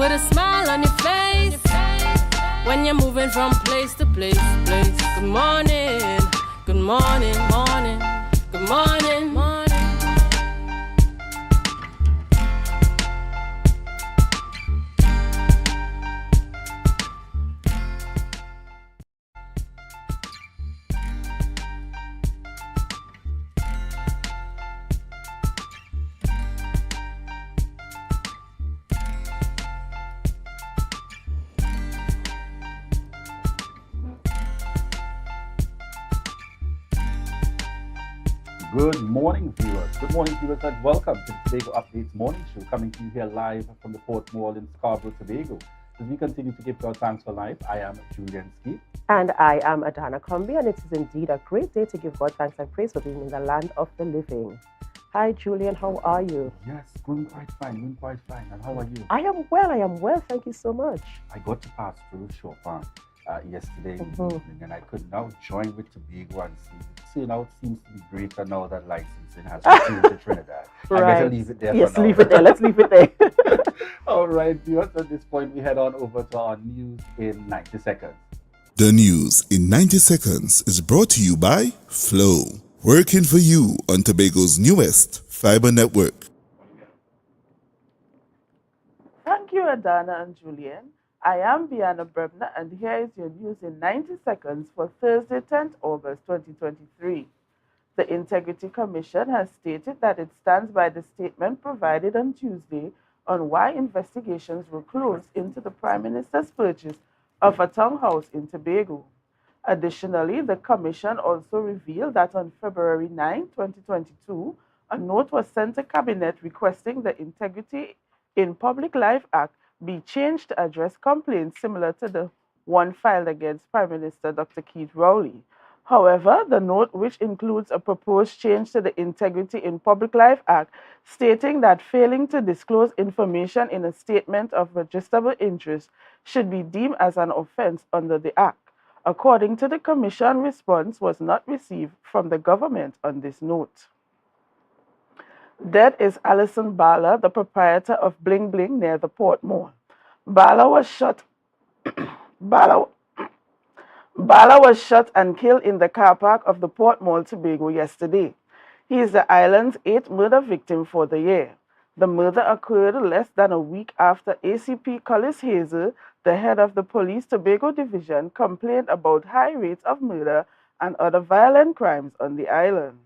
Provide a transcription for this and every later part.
put a smile on your face when you're moving from place to place. Good morning, good morning, morning, good morning, morning. Good morning, viewers. Good morning, viewers, and welcome to the Tobago Updates Morning Show, coming to you here live from the Port Mall in Scarborough, Tobago. As we continue to give God thanks for life, I am Julian Ski. And I am Adana Combi, and it is indeed a great day to give God thanks and praise for being in the land of the living. Hi, Julian, how are you? Yes, going quite fine. And how are you? I am well, thank you so much. I got to pass through Chopin yesterday evening, and I could now join with Tobago and see now it seems to be greater now that licensing has returned to Trinidad. Right. I better leave it there Yes, for now. leave it there. Let's leave it there. All right, viewers, at this point, we head on over to our news in 90 seconds. The news in 90 seconds is brought to you by Flow, working for you on Tobago's newest fiber network. Thank you, Adana and Julian. I am Biana Brebner, and here is your news in 90 seconds for Thursday, 10th August 2023. The Integrity Commission has stated that it stands by the statement provided on Tuesday on why investigations were closed into the Prime Minister's purchase of a townhouse in Tobago. Additionally, the Commission also revealed that on February 9, 2022, a note was sent to Cabinet requesting the Integrity in Public Life Act be changed to address complaints similar to the one filed against Prime Minister Dr. Keith Rowley. However, the note, which includes a proposed change to the Integrity in Public Life Act, stating that failing to disclose information in a statement of registrable interest should be deemed as an offense under the Act. According to the Commission, response was not received from the government on this note. Dead is Alison Bala, the proprietor of Bling Bling near the Port Mall. Bala was shot and killed in the car park of the Port Mall, Tobago yesterday. He is the island's 8th murder victim for the year. The murder occurred less than a week after ACP Collis Hazel, the head of the Police Tobago Division, complained about high rates of murder and other violent crimes on the island.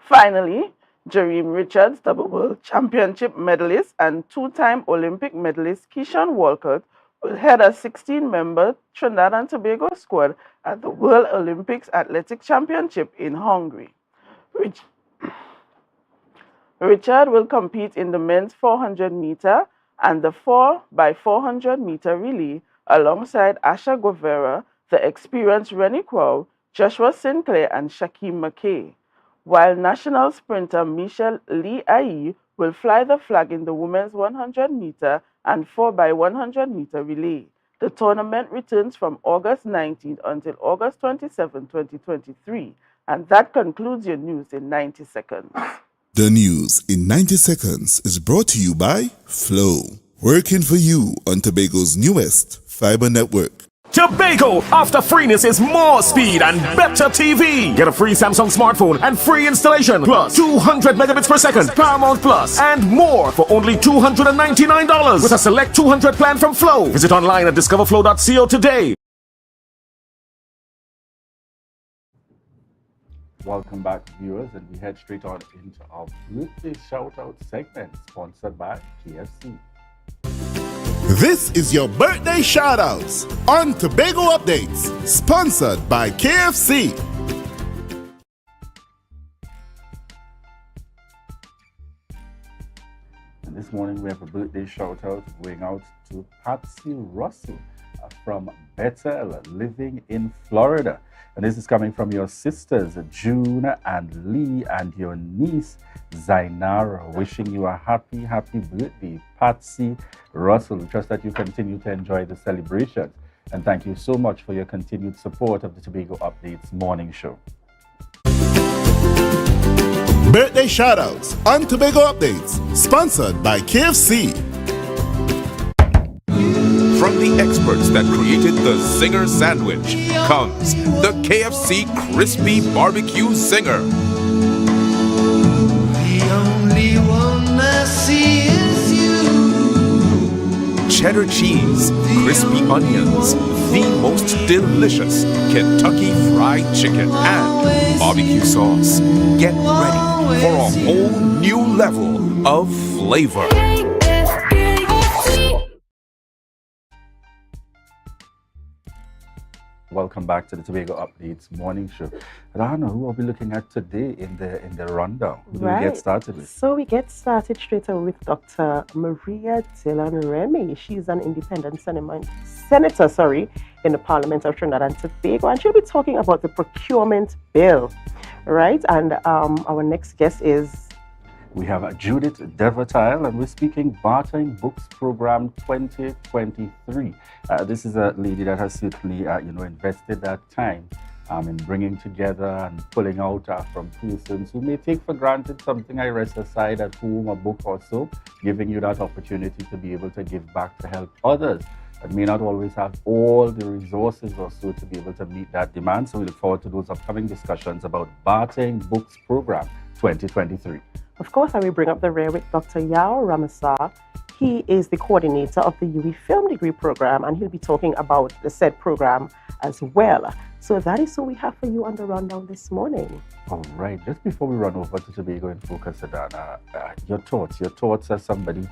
Finally, Jereme Richards, double world championship medalist and two-time Olympic medalist Keyshawn Walcott, will head a 16-member Trinidad and Tobago squad at the World Olympics Athletic Championship in Hungary. Richard will compete in the men's 400-meter and the 4x400-meter relay alongside Asha Guevara, the experienced Rennie Crow, Joshua Sinclair, and Shaquem McKay, while national sprinter Michelle Lee Ayi will fly the flag in the women's 100-meter and 4x100-meter relay. The tournament returns from August 19th until August 27, 2023. And that concludes your news in 90 seconds. The news in 90 seconds is brought to you by Flow, working for you on Tobago's newest fiber network. Tobago, after freeness is more speed and better TV. Get a free Samsung smartphone and free installation, plus 200 megabits per second, Paramount Plus, and more for only $299 with a select 200 plan from Flow. Visit online at discoverflow.co today. Welcome back, viewers, and we head straight on into our birthday shout-out segment, sponsored by KFC. This is your birthday shoutouts on Tobago Updates, sponsored by KFC. And this morning we have a birthday shoutout going out to Patsy Russell from Bethel, living in Florida. And this is coming from your sisters, June and Lee, and your niece, Zainara, wishing you a happy, happy birthday, Patsy Russell. We trust that you continue to enjoy the celebration. And thank you so much for your continued support of the Tobago Updates morning show. Birthday shoutouts on Tobago Updates, sponsored by KFC. the experts that created the Zinger sandwich, comes the KFC Crispy Barbecue Zinger. The only one I see is you. Cheddar cheese, crispy onions, the most delicious Kentucky Fried Chicken, and barbecue sauce. Get ready for a whole new level of flavor. Welcome back to the Tobago Updates morning show. Rana, who are we looking at today in the rundown? Who do we get started with? So we get started straight away with Dr. Maria Dillon Remy. She's an independent senator, in the Parliament of Trinidad and Tobago, and she'll be talking about the procurement bill, right? And our next guest is... We have Judith Devertile, and we're speaking Bartering Books Program 2023. This is a lady that has certainly, invested that time in bringing together and pulling out from persons who may take for granted something I rest aside at home, a book or so, giving you that opportunity to be able to give back to help others that may not always have all the resources or so to be able to meet that demand. So we look forward to those upcoming discussions about Bartering Books Program 2023. Of course, I will bring up the rear with Dr. Yao Ramasar. He is the coordinator of the UE Film Degree Program, and he'll be talking about the said program as well. So that is what we have for you on the rundown this morning. All right. Just before we run over to Tobago in Focus, Adana, your thoughts as somebody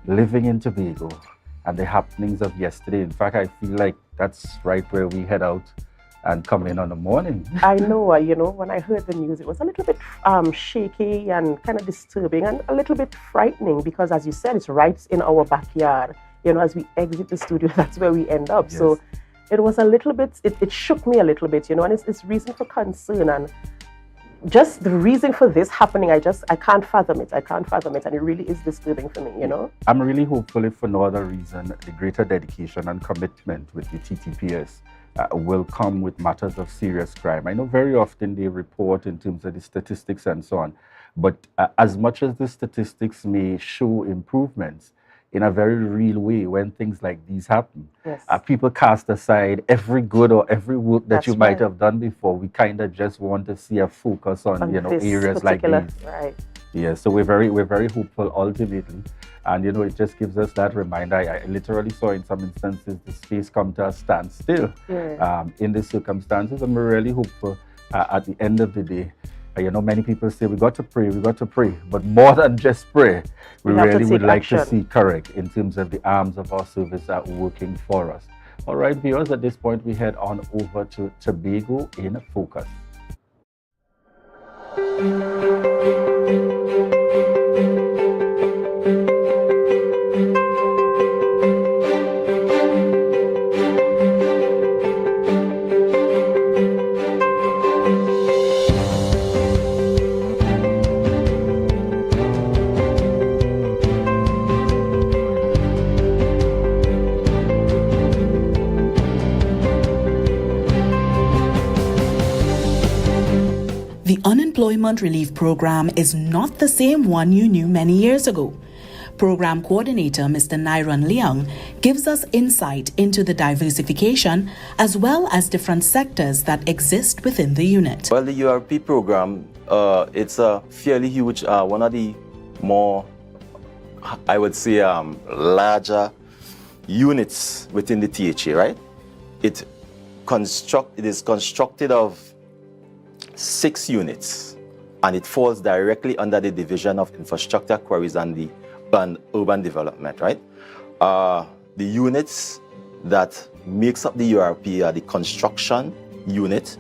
living in Tobago and the happenings of yesterday. In fact, I feel like that's right where we head out and come in on the morning. I know, when I heard the news, it was a little bit shaky and kind of disturbing and a little bit frightening because, as you said, it's right in our backyard. As we exit the studio, that's where we end up. Yes. So it was a little bit, it shook me a little bit, and it's reason for concern. And just the reason for this happening, I can't fathom it. And it really is disturbing for me, I'm really hopeful, if for no other reason, the greater dedication and commitment with the TTPS will come with matters of serious crime. I know very often they report in terms of the statistics and so on, but as much as the statistics may show improvements, in a very real way, when things like these happen, yes. People cast aside every good or every work that you might have done before. We kind of just want to see a focus on areas like these. Right. Yeah, so we're very hopeful ultimately. And, it just gives us that reminder. I literally saw in some instances the space come to a standstill in these circumstances. And we're really hopeful at the end of the day. Many people say we got to pray. But more than just pray, we really would like to see correct in terms of the arms of our service are working for us. All right, viewers, at this point, we head on over to Tobago in Focus. The Unemployment Relief Program is not the same one you knew many years ago. Program Coordinator Mr. Nairon Leung gives us insight into the diversification as well as different sectors that exist within the unit. Well, the URP program, it's a fairly huge, one of the more, I would say, larger units within the THA, right? It is constructed of 6 units, and it falls directly under the Division of Infrastructure, Quarries and the Urban Development, right? The units that makes up the URP are the construction unit,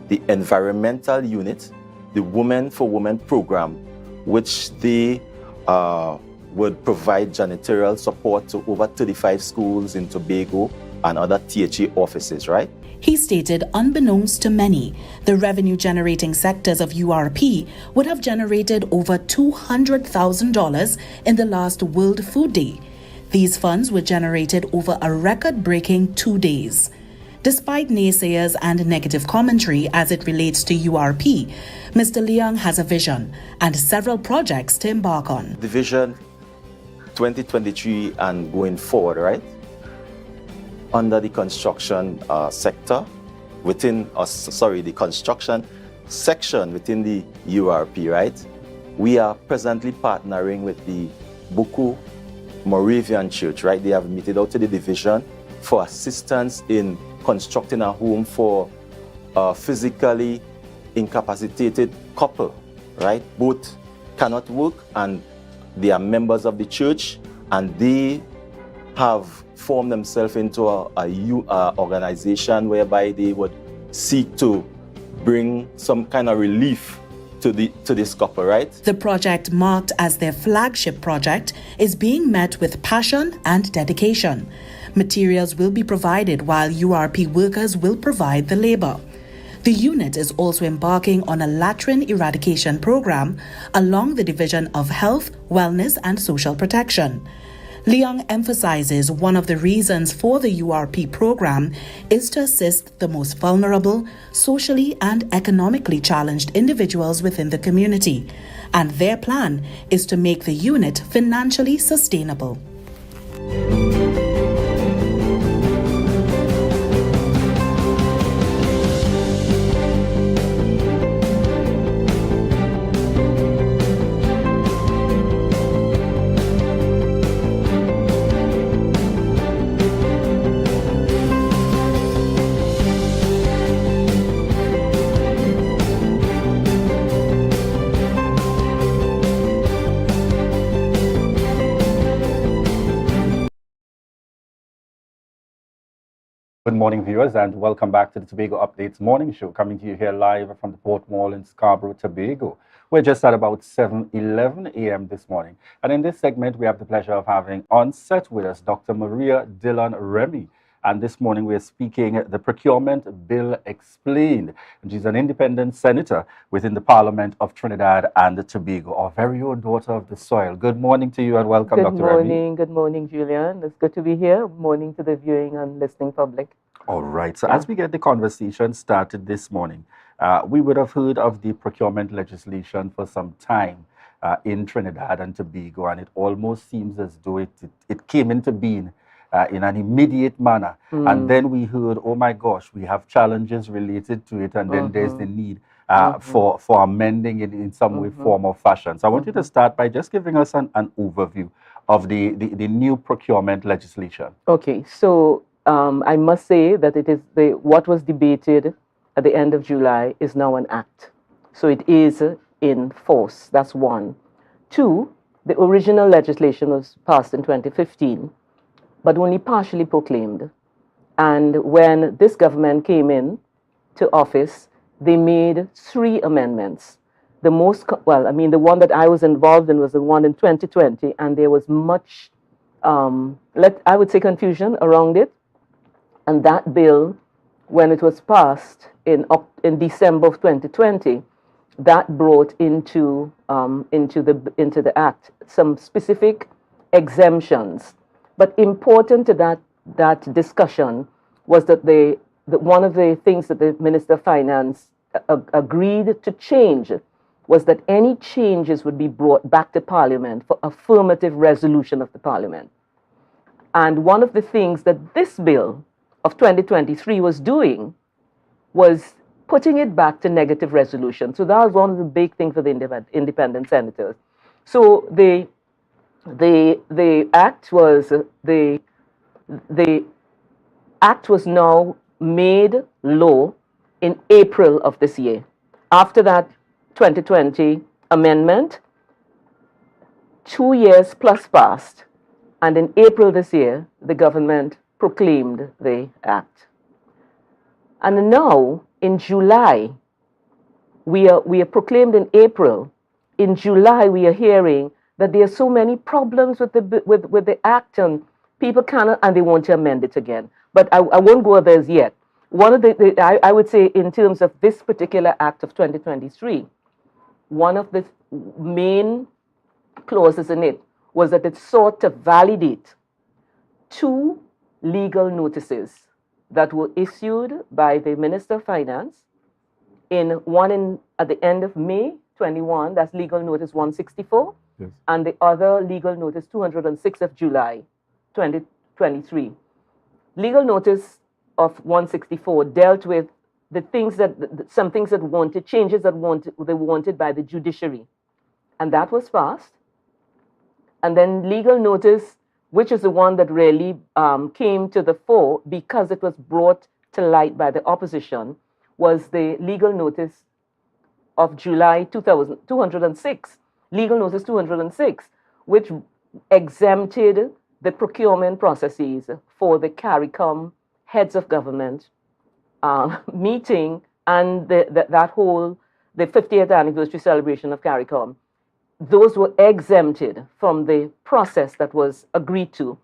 the environmental unit, the Women for Women program, which they would provide janitorial support to over 35 schools in Tobago and other THA offices, right? He stated, unbeknownst to many, the revenue-generating sectors of URP would have generated over $200,000 in the last World Food Day. These funds were generated over a record-breaking 2 days. Despite naysayers and negative commentary as it relates to URP, Mr. Leung has a vision and several projects to embark on. The vision 2023 and going forward, right? under the construction sector within, the construction section within the URP, right? We are presently partnering with the Buku Moravian Church, right? They have meted out to the division for assistance in constructing a home for a physically incapacitated couple, right? Both cannot work and they are members of the church, and they have formed themselves into a organization whereby they would seek to bring some kind of relief to this couple, right? The project, marked as their flagship project, is being met with passion and dedication. Materials will be provided while URP workers will provide the labor. The unit is also embarking on a latrine eradication program along the Division of Health, Wellness and Social Protection. Leong emphasizes one of the reasons for the URP program is to assist the most vulnerable, socially and economically challenged individuals within the community, and their plan is to make the unit financially sustainable. Good morning, viewers, and welcome back to the Tobago Updates morning show, coming to you here live from the Port Mall in Scarborough, Tobago. We're just at about 7:11 a.m. this morning. And in this segment, we have the pleasure of having on set with us Dr. Maria Dillon Remy. And this morning, we're speaking the Procurement Bill Explained. And she's an independent senator within the Parliament of Trinidad and Tobago, our very own daughter of the soil. Good morning to you and welcome, Dr. Remy. Good morning, Julian. It's good to be here. Morning to the viewing and listening public. All right. So as we get the conversation started this morning, we would have heard of the procurement legislation for some time in Trinidad and Tobago, and it almost seems as though it came into being in an immediate manner. And then we heard, oh my gosh, we have challenges related to it, and then there's the need for amending it in some way, form, or fashion. So I want you to start by just giving us an overview of the new procurement legislation. Okay, so I must say that it is what was debated at the end of July is now an act. So it is in force. That's one. Two, the original legislation was passed in 2015, but only partially proclaimed. And when this government came in to office, they made 3 amendments. The one that I was involved in was the one in 2020, and there was much, I would say, confusion around it. And that bill, when it was passed in December of 2020, that brought into the act some specific exemptions. But important to that discussion was that one of the things that the Minister of Finance agreed to change was that any changes would be brought back to Parliament for affirmative resolution of the Parliament. And one of the things that this bill of 2023 was doing was putting it back to negative resolution. So that was one of the big things for the independent senators. So the act was now made law in April of this year. After that 2020 amendment, 2 years plus passed, and in April this year, the government proclaimed the act. And now, in July, we are proclaimed in April. In July, we are hearing that there are so many problems with the act, and people cannot, and they want to amend it again. But I won't go there yet. One of I would say, in terms of this particular act of 2023, one of the main clauses in it was that it sought to validate 2 legal notices that were issued by the Minister of Finance, one at the end of May 21, that's legal notice 164, yes, and the other legal notice 206 of July 2023. legal notice of 164 dealt with the things that, some things that wanted, changes that they wanted by the judiciary. And that was passed. And then legal notice, which is the one that really came to the fore because it was brought to light by the opposition, was the legal notice of July 206, legal notice 206, which exempted the procurement processes for the CARICOM heads of government meeting and that whole, the 50th anniversary celebration of CARICOM. Those were exempted from the process that was agreed to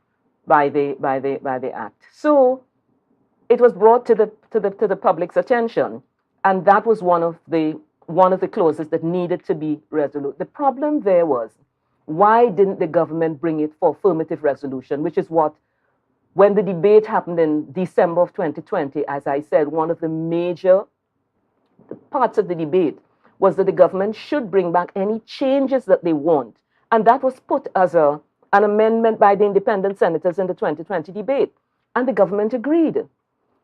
by the act. So it was brought to the public's attention, and that was one of the clauses that needed to be resolute. The problem there was, why didn't the government bring it for affirmative resolution, which is what, when the debate happened in December of 2020, as I said, one of the major parts of the debate was that the government should bring back any changes that they want. And that was put as an amendment by the independent senators in the 2020 debate. And the government agreed.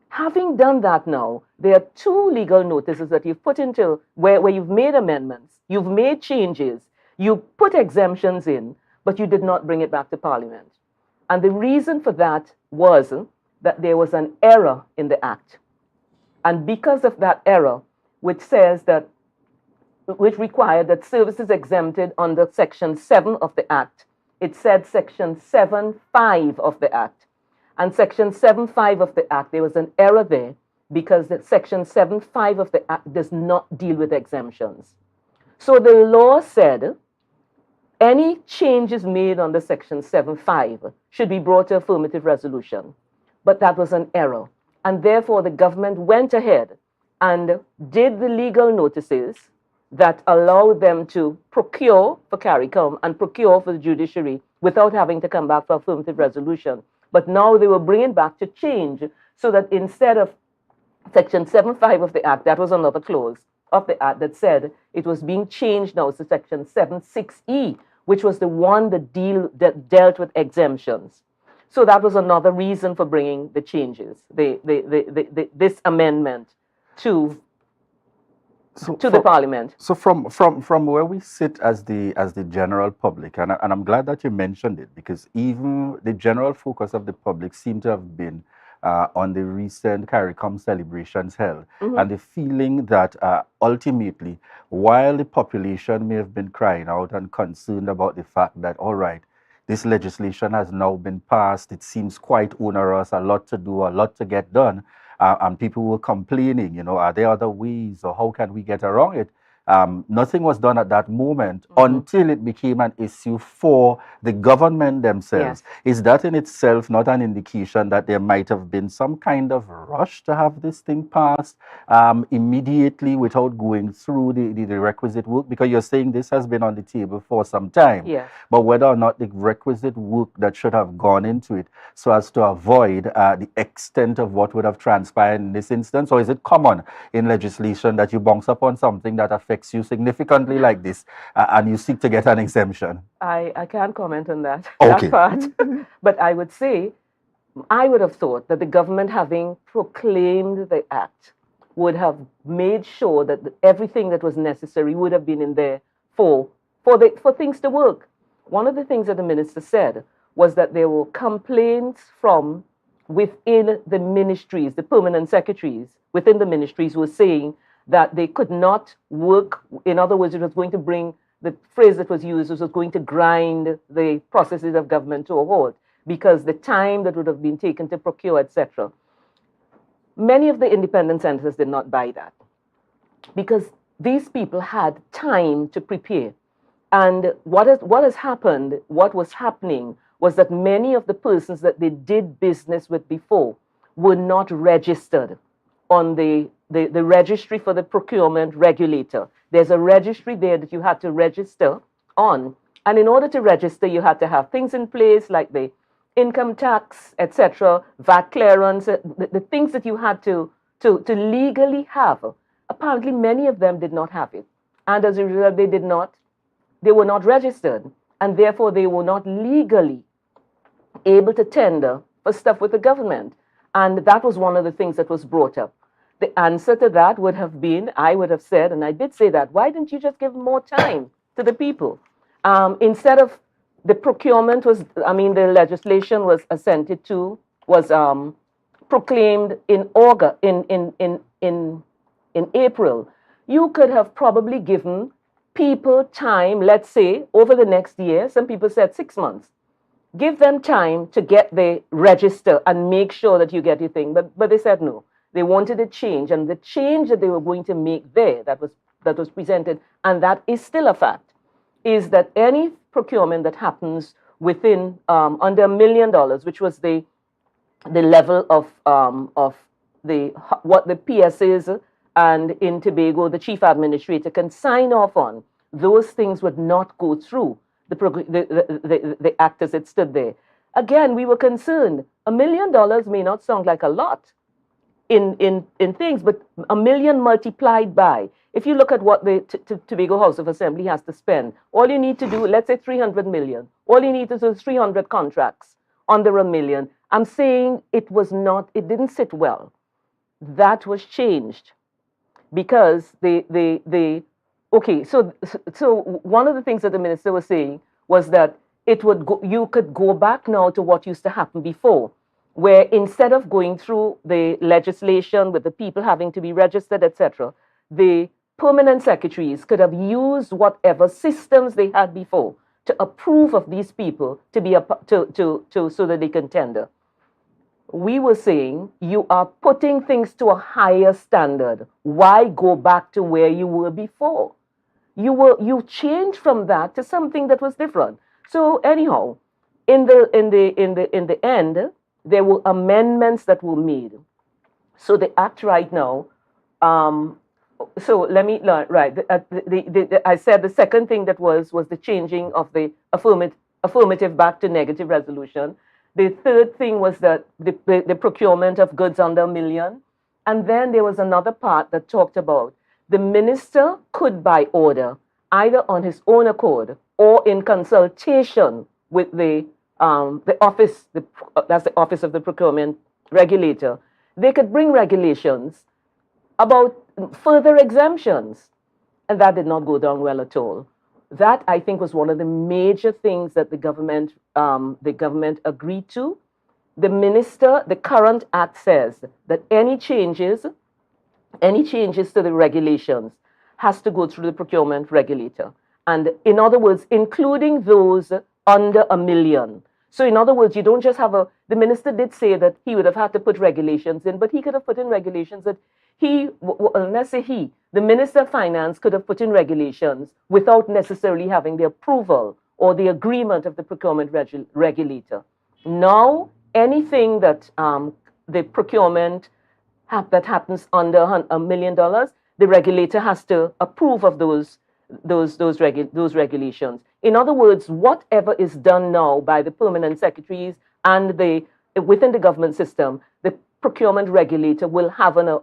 Having done that now, there are two legal notices that you've put into, where you've made amendments, you've made changes, you put exemptions in, but you did not bring it back to Parliament. And the reason for that was that there was an error in the Act. And because of that error, which required that services exempted under Section 7 of the Act, it said Section 7.5 of the Act. And Section 7.5 of the Act, there was an error there because Section 7.5 of the Act does not deal with exemptions. So the law said any changes made under Section 7.5 should be brought to affirmative resolution. But that was an error. And therefore, the government went ahead and did the legal notices that allowed them to procure for CARICOM and procure for the judiciary without having to come back for affirmative resolution. But now they were bringing back to change so that instead of Section 7.5 of the Act, that was another clause of the Act that said it was being changed now to Section 7.6e, which was the one that dealt with exemptions. So that was another reason for bringing the changes, this amendment to the Parliament. So from where we sit as the general public, and I'm glad that you mentioned it, because even the general focus of the public seemed to have been on the recent CARICOM celebrations held, and the feeling that ultimately, while the population may have been crying out and concerned about the fact that, all right, this legislation has now been passed, it seems quite onerous, a lot to do, a lot to get done, and people were complaining, you know, are there other ways, or how can we get around it? Nothing was done at that moment until it became an issue for the government themselves. Is that in itself not an indication that there might have been some kind of rush to have this thing passed immediately without going through the requisite work? Because you're saying this has been on the table for some time. But whether or not the requisite work that should have gone into it so as to avoid the extent of what would have transpired in this instance, or is it common in legislation that you bounce upon something that affects you significantly like this and you seek to get an exemption? I can't comment on that, Okay. that part. But I would say, I would have thought that the government, having proclaimed the act, would have made sure that everything that was necessary would have been in there for things to work. One of the things that the minister said was that there were complaints from within the ministries, the permanent secretaries within the ministries were saying that they could not work. In other words, it was going to bring, the phrase that was used was going to grind the processes of government to a halt because the time that would have been taken to procure, etc. Many of the independent senators did not buy that because these people had time to prepare. And what was happening was that many of the persons that they did business with before were not registered on the registry for the procurement regulator. There's a registry there that you had to register on. And in order to register, you had to have things in place like the income tax, etc., VAT clearance, the things that you had to legally have. Apparently, many of them did not have it. And as a result, they were not registered. And therefore, they were not legally able to tender for stuff with the government. And that was one of the things that was brought up. The answer to that would have been, I would have said, and I did say that, why didn't you just give more time to the people? Instead of the procurement was, the legislation was assented to, was proclaimed in August, in April. You could have probably given people time, let's say, over the next year. Some people said 6 months. Give them time to get the register and make sure that you get your thing. But they said no. They wanted a change, and the change that they were going to make there, that was presented, and that is still a fact, is that any procurement that happens within under $1 million, which was the level of what the PSAs and in Tobago the chief administrator can sign off on, those things would not go through the act as it stood there. Again, we were concerned. $1 million may not sound like a lot in things, but $1 million multiplied by, if you look at what the Tobago House of Assembly has to spend, all you need to do, let's say 300 million, all you need to do is 300 contracts under $1 million. I'm saying it didn't sit well. That was changed because so one of the things that the minister was saying was that you could go back now to what used to happen before, where instead of going through the legislation with the people having to be registered, etc., the permanent secretaries could have used whatever systems they had before to approve of these people to be so that they can tender. We were saying you are putting things to a higher standard. Why go back to where you were before? You changed from that to something that was different. So anyhow, in the end, there were amendments that were made. So the act right now. So let me learn. Right, I said the second thing that was the changing of the affirmative back to negative resolution. The third thing was that the procurement of goods under $1 million. And then there was another part that talked about the minister could, by order, either on his own accord or in consultation with the office, that's the Office of the Procurement Regulator, they could bring regulations about further exemptions. And that did not go down well at all. That, I think, was one of the major things that the government agreed to. The current act says that any changes to the regulations has to go through the procurement regulator. And in other words, including those under $1 million. So in other words, you don't just have the minister did say that he would have had to put regulations in, but he could have put in regulations that the Minister of Finance could have put in regulations without necessarily having the approval or the agreement of the procurement regulator. Now, anything that the procurement that happens under $1 million, the regulator has to approve of those regulations. In other words, whatever is done now by the permanent secretaries and within the government system, the procurement regulator will have an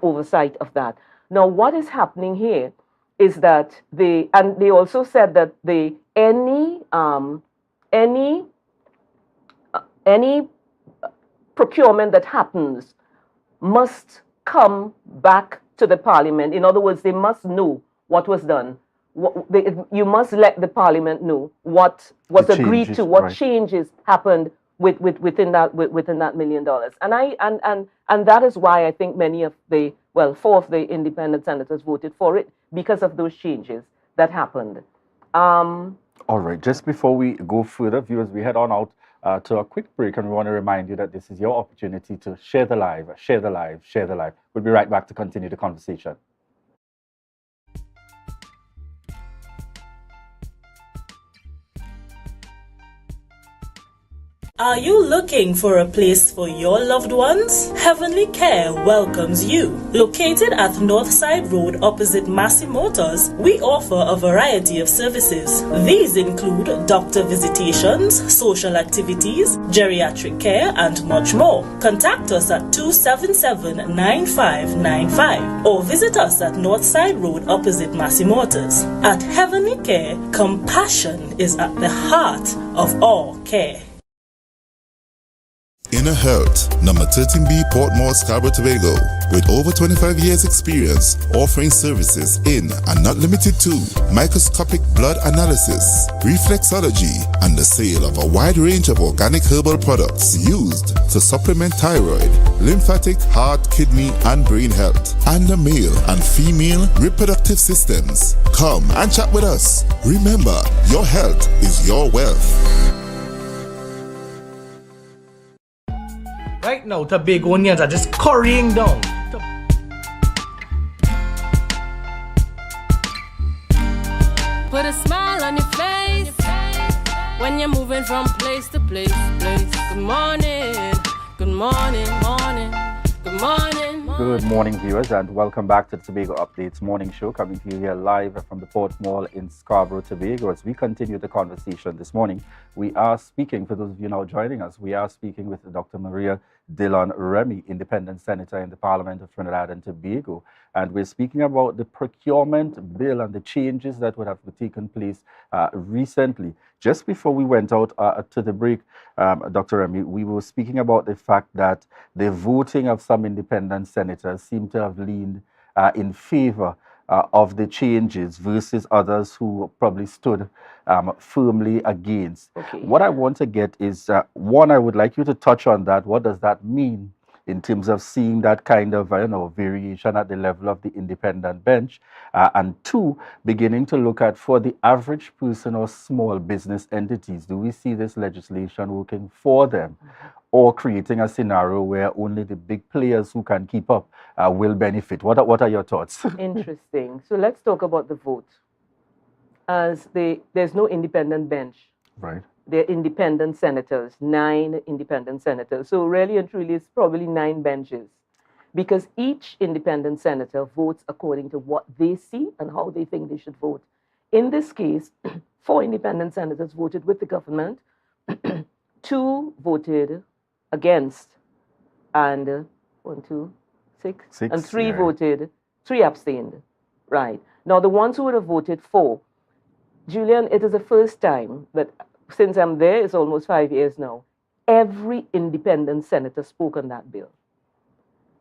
oversight of that. Now, what is happening here is that they also said that any procurement that happens must come back to the parliament. In other words, they must know what was done. You must let the parliament know what was agreed to, what changes happened within that $1 million. And that is why I think four of the independent senators voted for it, because of those changes that happened. All right, just before we go further, viewers, we head on out to a quick break, and we want to remind you that this is your opportunity to share the live, share the live, share the live. We'll be right back to continue the conversation. Are you looking for a place for your loved ones? Heavenly Care welcomes you. Located at Northside Road opposite Massey Motors, we offer a variety of services. These include doctor visitations, social activities, geriatric care, and much more. Contact us at 277-9595 or visit us at Northside Road opposite Massey Motors. At Heavenly Care, compassion is at the heart of all care. Inner Health, number 13B Portmore, Scarborough, Tobago, with over 25 years experience offering services in and not limited to microscopic blood analysis, reflexology, and the sale of a wide range of organic herbal products used to supplement thyroid, lymphatic, heart, kidney, and brain health, and the male and female reproductive systems. Come and chat with us. Remember, your health is your wealth. Right now, Tobagonians are just currying down. Put a smile on your face when you're moving from place to place. Good morning, good morning, morning, good morning. Good morning, viewers, and welcome back to the Tobago Updates morning show, coming to you here live from the Port Mall in Scarborough, Tobago. As we continue the conversation this morning, we are speaking, for those of you now joining us, we are speaking with Dr. Maria Dillon Remy, Independent Senator in the Parliament of Trinidad and Tobago. And we're speaking about the procurement bill and the changes that would have taken place recently. Just before we went out to the break, Dr. Remy, we were speaking about the fact that the voting of some independent senators seemed to have leaned in favor of the changes versus others who probably stood firmly against. Okay. What I want to get is, one, I would like you to touch on that. What does that mean in terms of seeing that kind of, variation at the level of the independent bench? And two, beginning to look at, for the average person or small business entities, do we see this legislation working for them, or creating a scenario where only the big players who can keep up will benefit? What are your thoughts? Interesting. So let's talk about the vote. As there's no independent bench. Right. They're independent senators, 9 independent senators. So really and truly, it's probably 9 benches, because each independent senator votes according to what they see and how they think they should vote. In this case, 4 independent senators voted with the government, 2 voted against, and 1, 2, 6, and 3 voted, 3 abstained. Right. Now, the ones who would have voted for, Julian, it is the first time that, since I'm there, it's almost 5 years now, every independent senator spoke on that bill.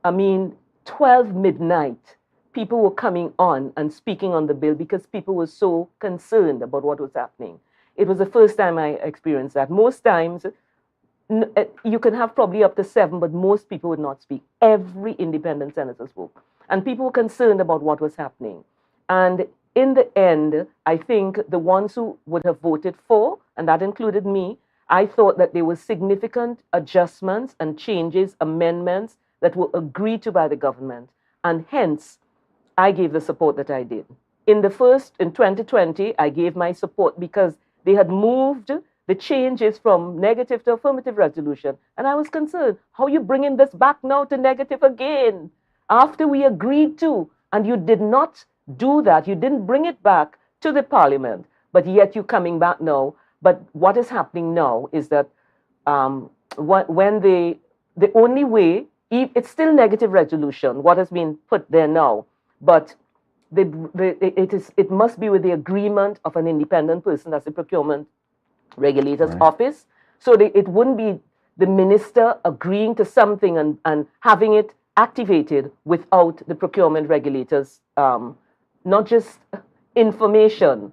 I mean, 12 midnight, people were coming on and speaking on the bill because people were so concerned about what was happening. It was the first time I experienced that. Most times, you can have probably up to 7, but most people would not speak. Every independent senator spoke. And people were concerned about what was happening. And in the end, I think the ones who would have voted for, and that included me, I thought that there were significant adjustments and changes, amendments that were agreed to by the government. And hence, I gave the support that I did. In 2020, I gave my support because they had moved the changes from negative to affirmative resolution. And I was concerned, how are you bringing this back now to negative again? After we agreed to, and you did not do that, you didn't bring it back to the parliament, but yet you're coming back now. But what is happening now is that when the only way, it's still negative resolution, what has been put there now, but it must be with the agreement of an independent person, that's the procurement regulator's office. So it wouldn't be the minister agreeing to something and having it activated without the procurement regulators, not just information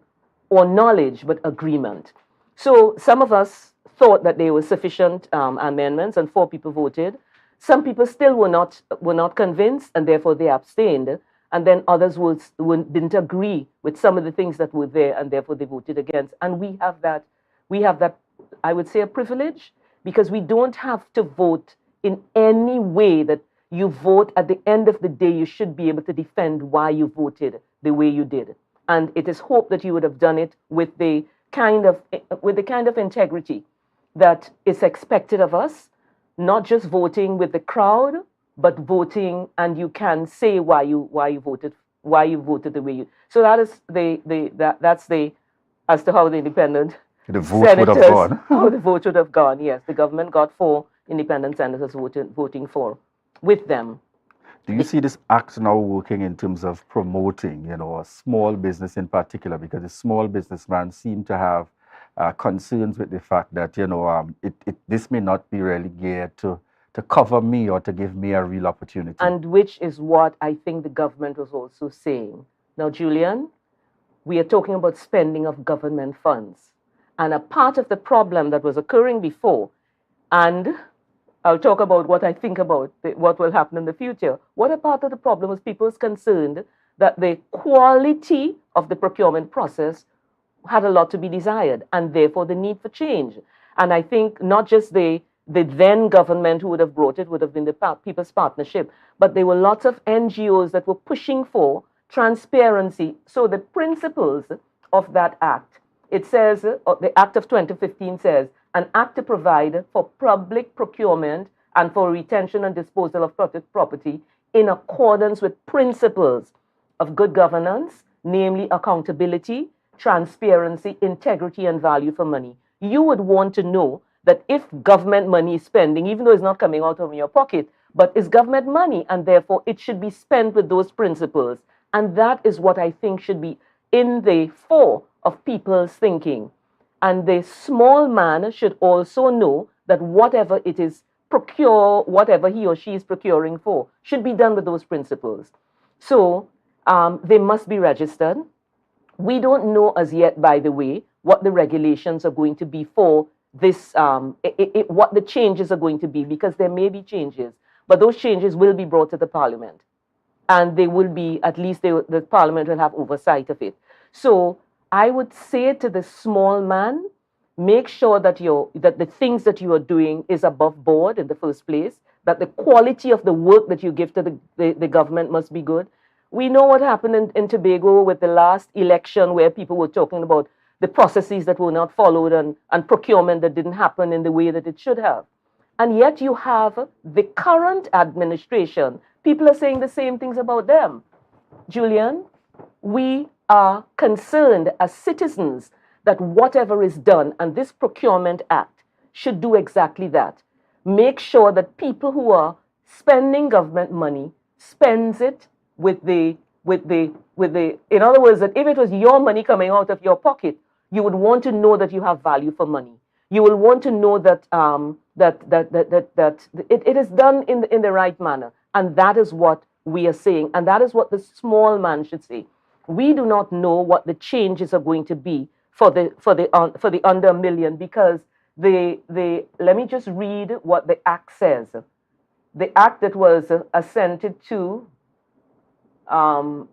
or knowledge, but agreement. So some of us thought that there were sufficient amendments, and 4 people voted. Some people still were not convinced, and therefore they abstained. And then others didn't agree with some of the things that were there, and therefore they voted against. And we have that, I would say, a privilege, because we don't have to vote in any way that you vote. At the end of the day, you should be able to defend why you voted the way you did. And it is hoped that you would have done it with the kind of integrity that is expected of us, not just voting with the crowd, but voting, and you can say why you voted the way you. So that is that's as to how the independent vote would have gone. How the vote would have gone. Yes, the government got 4 independent senators voting for with them. Do you see this act now working in terms of promoting, a small business in particular? Because the small businessman seem to have concerns with the fact that, this may not be really geared to cover me or to give me a real opportunity. And which is what I think the government was also saying. Now, Julian, we are talking about spending of government funds. And a part of the problem that was occurring before, and I'll talk about what I think about what will happen in the future. What a part of the problem was people was concerned that the quality of the procurement process had a lot to be desired, and therefore the need for change. And I think not just the then government who would have brought it would have been the People's Partnership, but there were lots of NGOs that were pushing for transparency. So the principles of that act, it says, the Act of 2015 says, an act to provide for public procurement and for retention and disposal of property in accordance with principles of good governance, namely accountability, transparency, integrity, and value for money. You would want to know that if government money is spending, even though it's not coming out of your pocket, but it's government money, and therefore it should be spent with those principles. And that is what I think should be in the fore of people's thinking. And the small man should also know that whatever it is whatever he or she is procuring for should be done with those principles. So they must be registered. We don't know as yet, by the way, what the regulations are going to be for this, what the changes are going to be, because there may be changes, but those changes will be brought to the Parliament. And they will be, at least the Parliament will have oversight of it. So I would say to the small man, make sure that the things that you are doing is above board in the first place, that the quality of the work that you give to the government must be good. We know what happened in Tobago with the last election, where people were talking about the processes that were not followed and procurement that didn't happen in the way that it should have. And yet you have the current administration. People are saying the same things about them. Julian, we are concerned as citizens that whatever is done, and this Procurement Act should do exactly that. Make sure that people who are spending government money spends it with the, in other words, that if it was your money coming out of your pocket, you would want to know that you have value for money. You will want to know that it is done in the right manner. And that is what we are saying. And that is what the small man should say. We do not know what the changes are going to be for the under $1 million, because let me just read what the act says. The act that was assented to, let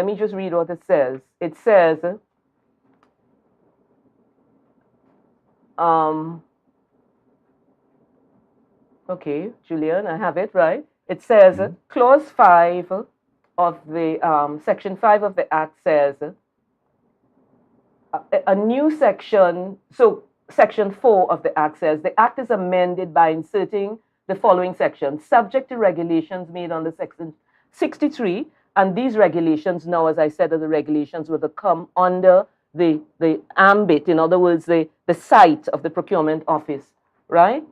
me just read what it says. It says, okay, Julian, I have it, right? It says, Clause 5 of the, Section 5 of the Act says, a new section, so Section 4 of the Act says, the Act is amended by inserting the following section, subject to regulations made under Section 63, and these regulations now, as I said, are the regulations will come under the ambit, in other words, the site of the Procurement Office, right?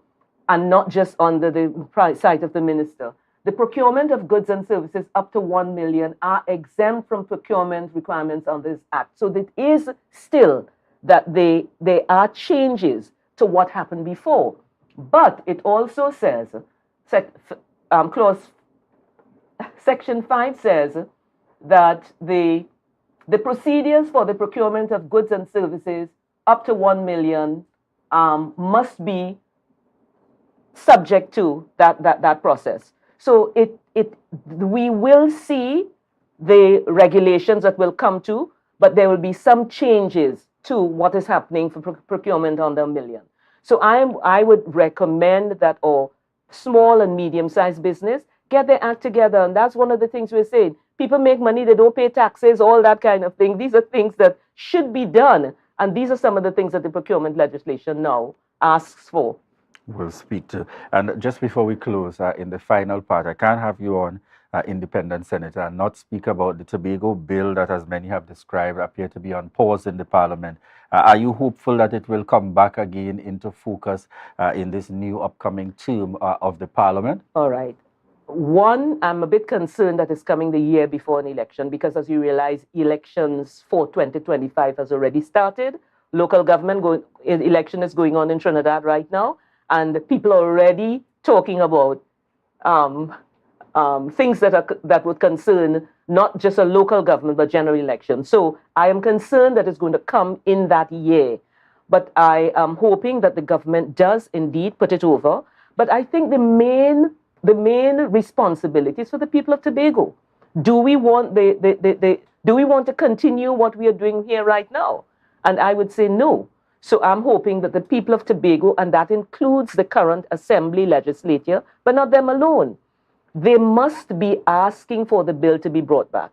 And not just under the site of the minister. The procurement of goods and services up to $1 million are exempt from procurement requirements on this act. So it is still that there are changes to what happened before. But it also says, Section 5 says that the procedures for the procurement of goods and services up to $1 million must be subject to that process. So we will see the regulations that will come to, but there will be some changes to what is happening for procurement under $1 million. So I would recommend that all small and medium-sized business get their act together, and that's one of the things we're saying. People make money, they don't pay taxes, all that kind of thing. These are things that should be done, and these are some of the things that the procurement legislation now asks for. We'll speak to. And just before we close, in the final part, I can't have you on, independent senator, and not speak about the Tobago bill that, as many have described, appear to be on pause in the Parliament. Are you hopeful that it will come back again into focus in this new upcoming term of the Parliament? All right. one, I'm a bit concerned that it's coming the year before an election because, as you realize, elections for 2025 has already started. Local government election is going on in Trinidad right now, and people are already talking about things that would concern not just a local government but general election. So I am concerned that it's going to come in that year. But I am hoping that the government does indeed put it over. But I think the main responsibility is for the people of Tobago. Do we want do we want to continue what we are doing here right now? And I would say no. So I'm hoping that the people of Tobago, and that includes the current assembly legislature, but not them alone, they must be asking for the bill to be brought back.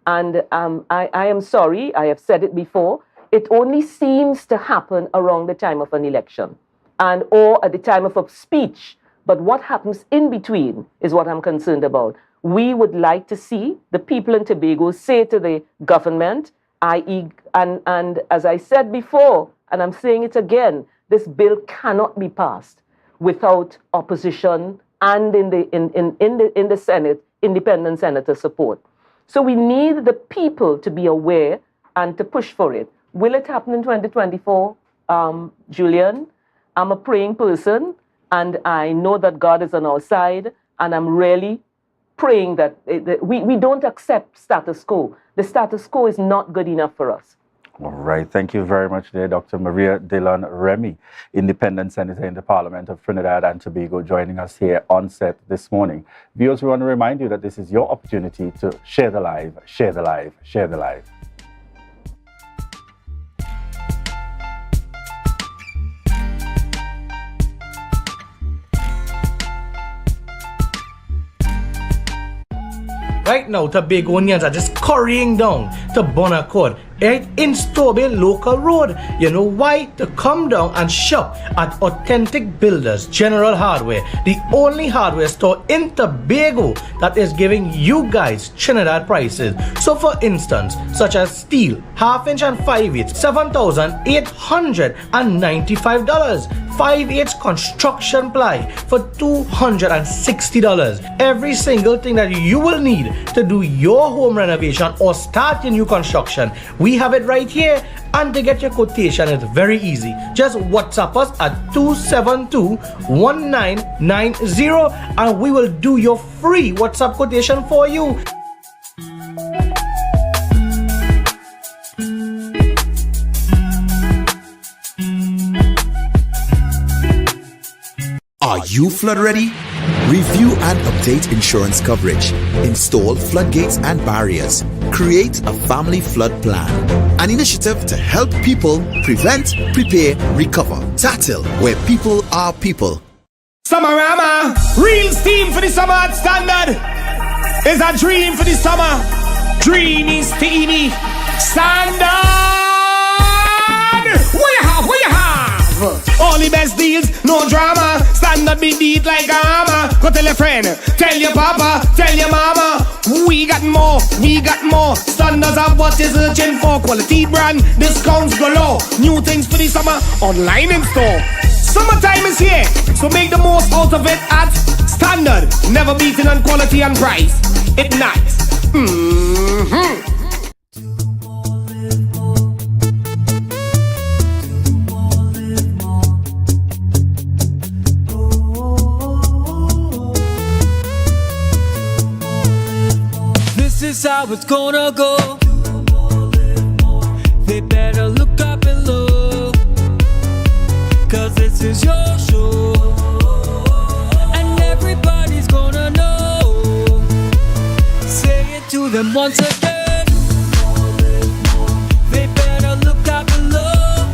And I am sorry, I have said it before, it only seems to happen around the time of an election or at the time of a speech. But what happens in between is what I'm concerned about. We would like to see the people in Tobago say to the government, i.e., and as I said before, and I'm saying it again, this bill cannot be passed without opposition and in the Senate, independent senator support. So we need the people to be aware and to push for it. Will it happen in 2024, Julian? I'm a praying person, and I know that God is on our side, and I'm really praying that we don't accept status quo. The status quo is not good enough for us. All right. Thank you very much there, Dr. Maria Dillon Remy, Independent Senator in the Parliament of Trinidad and Tobago, joining us here on set this morning. Viewers, we want to remind you that this is your opportunity to share the live, share the live, share the live. Right now, Tobagonians are just currying down to Bonaccord, right in Stobie Local Road. You know why? To come down and shop at Authentic Builders General Hardware, the only hardware store in Tobago that is giving you guys Trinidad prices. So for instance, such as steel, 1/2 inch and 5/8, $7,895. 5/8 construction ply for $260. Every single thing that you will need to do your home renovation or start your new construction, we have it right here. And to get your quotation, it's very easy. Just WhatsApp us at 272-1990 and we will do your free WhatsApp quotation for you. Are you flood ready? Review and update insurance coverage. Install floodgates and barriers. Create a family flood plan. An initiative to help people prevent, prepare, recover. TATIL, where people are people. Summerama, real steam for the summer at Standard. Is a dream for the summer. Dreamy, steamy, Standard. What you have? What you have? All the best deals, no drama. Standard be beat like a hammer. Go tell your friend, tell your papa, tell your mama. We got more, we got more. Standards have what you're searching for. Quality brand, discounts galore. New things for the summer, online in store. Summertime is here, so make the most out of it at Standard. Never beating on quality and price. It nice. This is how it's gonna go. They better look up below, 'cause this is your show, and everybody's gonna know. Say it to them once again. They better look up below.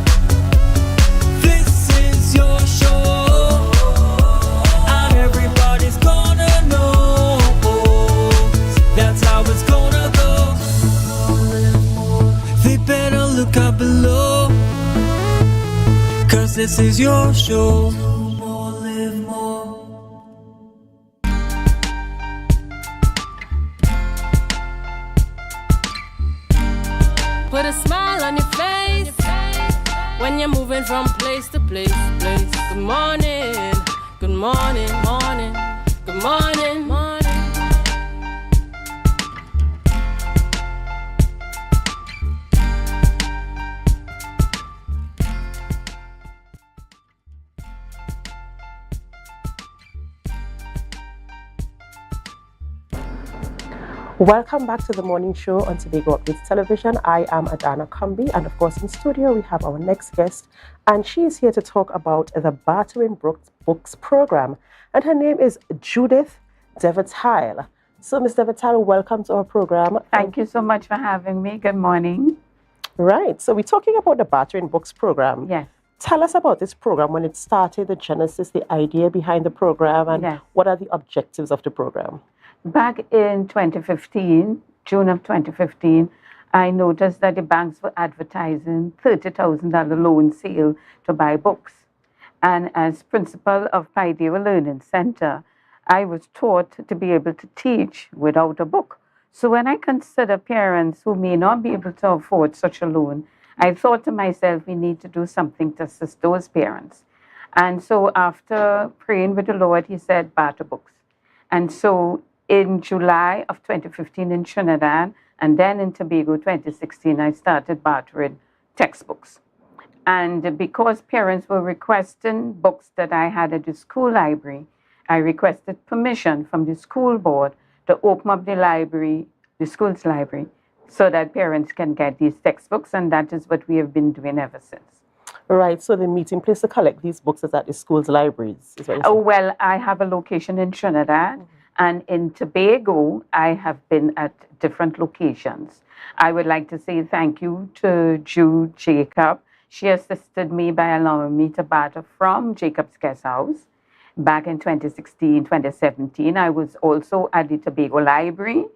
This is your show, and everybody's gonna know. That's how it's gonna go. They better look up below, 'cause this is your show. Live more. Put a smile on your face when you're moving from place to place. Good morning, good morning, morning, good morning, morning. Welcome back to the morning show on Tobago Updates Television. I am Adana Kumbi, and of course in studio we have our next guest, and she is here to talk about the Bartering Books program, and her name is Judith Devertile. So Ms. Devertile, welcome to our program. Thank you so much for having me. Good morning. Right, so we're talking about the Bartering Books program. Yes. Tell us about this program, when it started, the genesis, the idea behind the program, and what are the objectives of the program? Back in 2015, June of 2015, I noticed that the banks were advertising $30,000 loan sale to buy books. And as principal of Paidewa Learning Center, I was taught to be able to teach without a book. So when I consider parents who may not be able to afford such a loan, I thought to myself, we need to do something to assist those parents. And so after praying with the Lord, he said, barter books. And so in July of 2015 in Trinidad, and then in Tobago 2016, I started bartering textbooks. And because parents were requesting books that I had at the school library, I requested permission from the school board to open up the library, the school's library, so that parents can get these textbooks, and that is what we have been doing ever since. Right, so the meeting place to collect these books is at the school's libraries? Is what you're saying? Oh, well, I have a location in Trinidad, and in Tobago, I have been at different locations. I would like to say thank you to Jude Jacob. She assisted me by allowing me to barter from Jacob's Guest House. Back in 2016, 2017, I was also at the Tobago Library.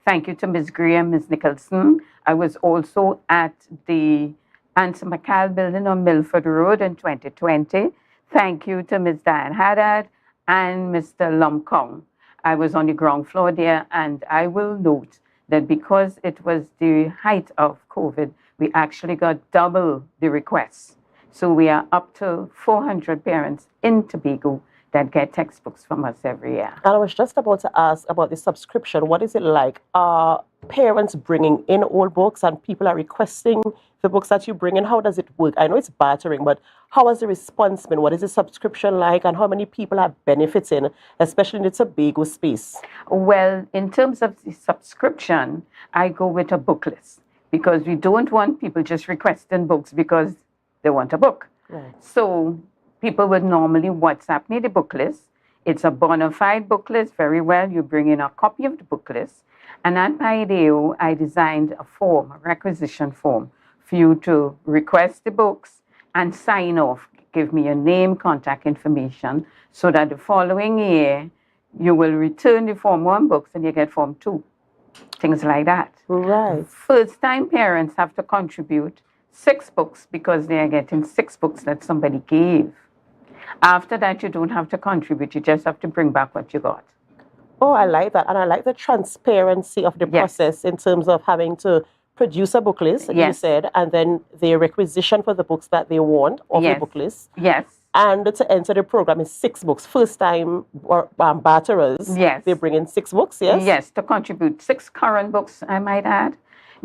Thank you to Ms. Graham, Ms. Nicholson. I was also at the Ansa McCall building on Milford Road in 2020. Thank you to Ms. Diane Haddad and Mr. Lumkong. I was on the ground floor there, and I will note that because it was the height of COVID, we actually got double the requests. So we are up to 400 parents in Tobago that get textbooks from us every year. And I was just about to ask about the subscription. What is it like? Are parents bringing in old books and people are requesting the books that you bring in? How does it work? I know it's bartering, but how has the response been? What is the subscription like, and how many people are benefiting, especially in the Tobago space? Well, in terms of the subscription, I go with a book list, because we don't want people just requesting books because they want a book. Right. So people would normally WhatsApp me the book list. It's a bona fide book list. Very well, you bring in a copy of the book list. And at Paideo, I designed a form, a requisition form, for you to request the books and sign off. Give me your name, contact information, so that the following year, you will return the Form 1 books and you get Form 2. Things like that. Right. First-time parents have to contribute 6 books because they are getting 6 books that somebody gave. After that, you don't have to contribute. You just have to bring back what you got. Oh, I like that. And I like the transparency of the process in terms of having to produce a book list, you said, and then the requisition for the books that they want of the book list. Yes. And to enter the program is 6 books. First-time barterers, they bring in 6 books, yes? Yes, to contribute 6 current books, I might add,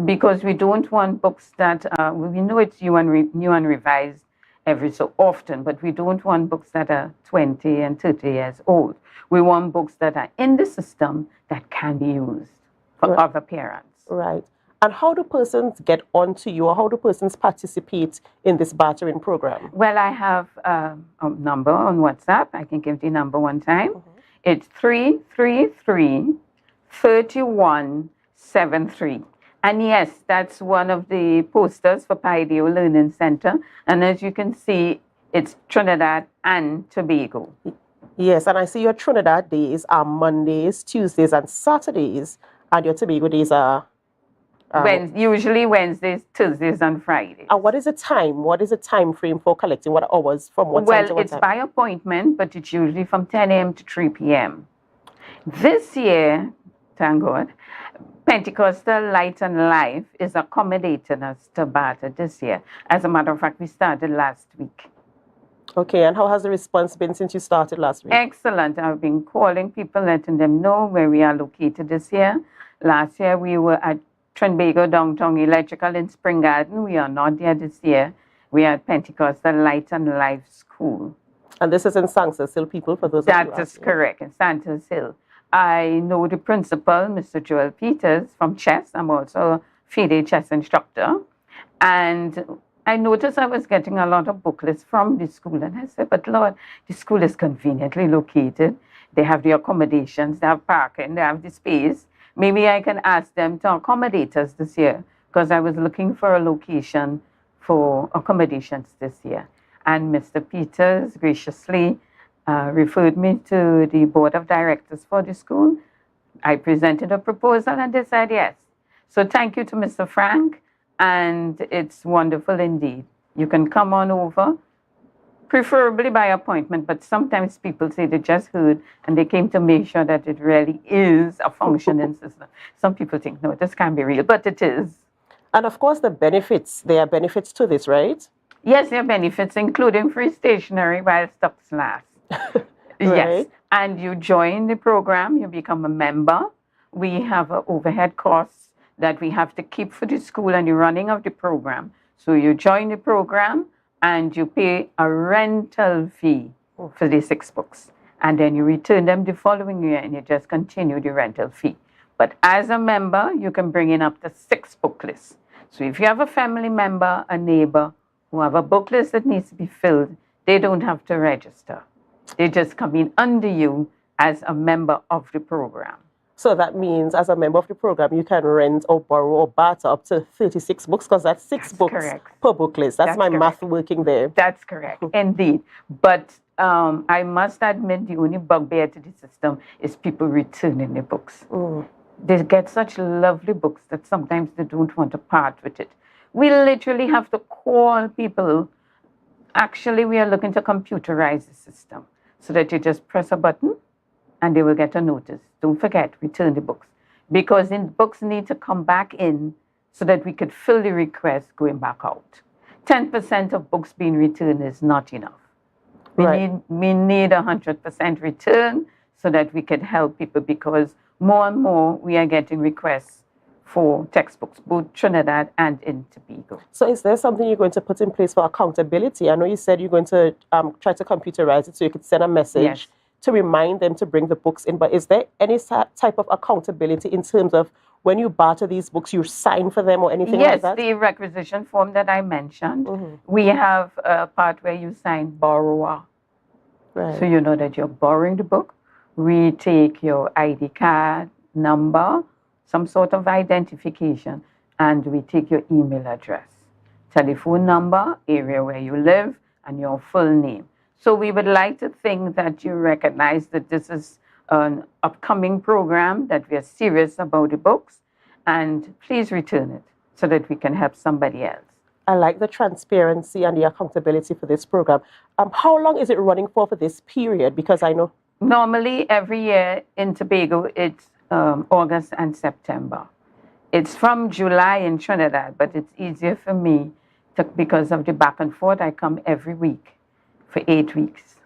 because we don't want books that, we know it's new and revised every so often, but we don't want books that are 20 and 30 years old. We want books that are in the system that can be used for other parents. Right. And how do persons get onto you, or how do persons participate in this bartering program? Well, I have a number on WhatsApp. I can give the number one time. It's 333-3173. And yes, that's one of the posters for Paideo Learning Center. And as you can see, it's Trinidad and Tobago. Yes, and I see your Trinidad days are Mondays, Tuesdays, and Saturdays, and your Tobago days are usually Wednesdays, Thursdays, and Fridays. And what is the time? What is the time frame for collecting? What hours? From what time to what time? Well, it's by appointment, but it's usually from 10 a.m. to 3 p.m. This year, thank God, Pentecostal Light and Life is accommodating us to barter this year. As a matter of fact, we started last week. Okay, and how has the response been since you started last week? Excellent. I've been calling people, letting them know where we are located this year. Last year, we were at Tobago Downtown Electrical in Spring Garden. We are not there this year. We are at Pentecostal Light and Life School. And this is in Sanctus Hill, people, for those that is correct, in Sanctus Hill. I know the principal, Mr. Joel Peters, from chess. I'm also a FIDE chess instructor. And I noticed I was getting a lot of booklets from the school. And I said, but Lord, the school is conveniently located. They have the accommodations, they have parking, they have the space. Maybe I can ask them to accommodate us this year, because I was looking for a location for accommodations this year. And Mr. Peters graciously referred me to the board of directors for the school. I presented a proposal and they said yes. So thank you to Mr. Frank, and it's wonderful indeed. You can come on over, preferably by appointment, but sometimes people say they just heard and they came to make sure that it really is a functioning system. Some people think, no, this can't be real, but it is. And of course, the benefits, there are benefits to this, right? Yes, there are benefits, including free stationery while stocks last. Yes, and you join the program, you become a member. We have overhead costs that we have to keep for the school and the running of the program. So you join the program and you pay a rental fee for the 6 books. And then you return them the following year and you just continue the rental fee. But as a member, you can bring in up to 6 book lists. So if you have a family member, a neighbor, who have a book list that needs to be filled, they don't have to register. They just come in under you as a member of the program. So that means as a member of the program, you can rent or borrow or barter up to 36 books, because that's 6 books per book list. That's my math working there. That's correct, indeed. But I must admit the only bugbear to the system is people returning their books. They get such lovely books that sometimes they don't want to part with it. We literally have to call people. Actually, we are looking to computerize the system so that you just press a button and they will get a notice. Don't forget, return the books. Because the books need to come back in so that we could fill the request going back out. 10% of books being returned is not enough. We need 100% return so that we could help people, because more and more we are getting requests for textbooks, both Trinidad and in Tobago. So is there something you're going to put in place for accountability? I know you said you're going to try to computerize it so you could send a message to remind them to bring the books in. But is there any type of accountability in terms of when you barter these books, you sign for them or anything like that? Yes, the requisition form that I mentioned, we have a part where you sign borrower. So you know that you're borrowing the book. We take your ID card number, some sort of identification, and we take your email address, telephone number, area where you live, and your full name. So we would like to think that you recognize that this is an upcoming program, that we are serious about the books, and please return it so that we can help somebody else. I like the transparency and the accountability for this program. How long is it running for this period? Because I know normally every year in Tobago, it's August and September. It's from July in Trinidad, but it's easier for me because of the back and forth. I come every week for 8 weeks.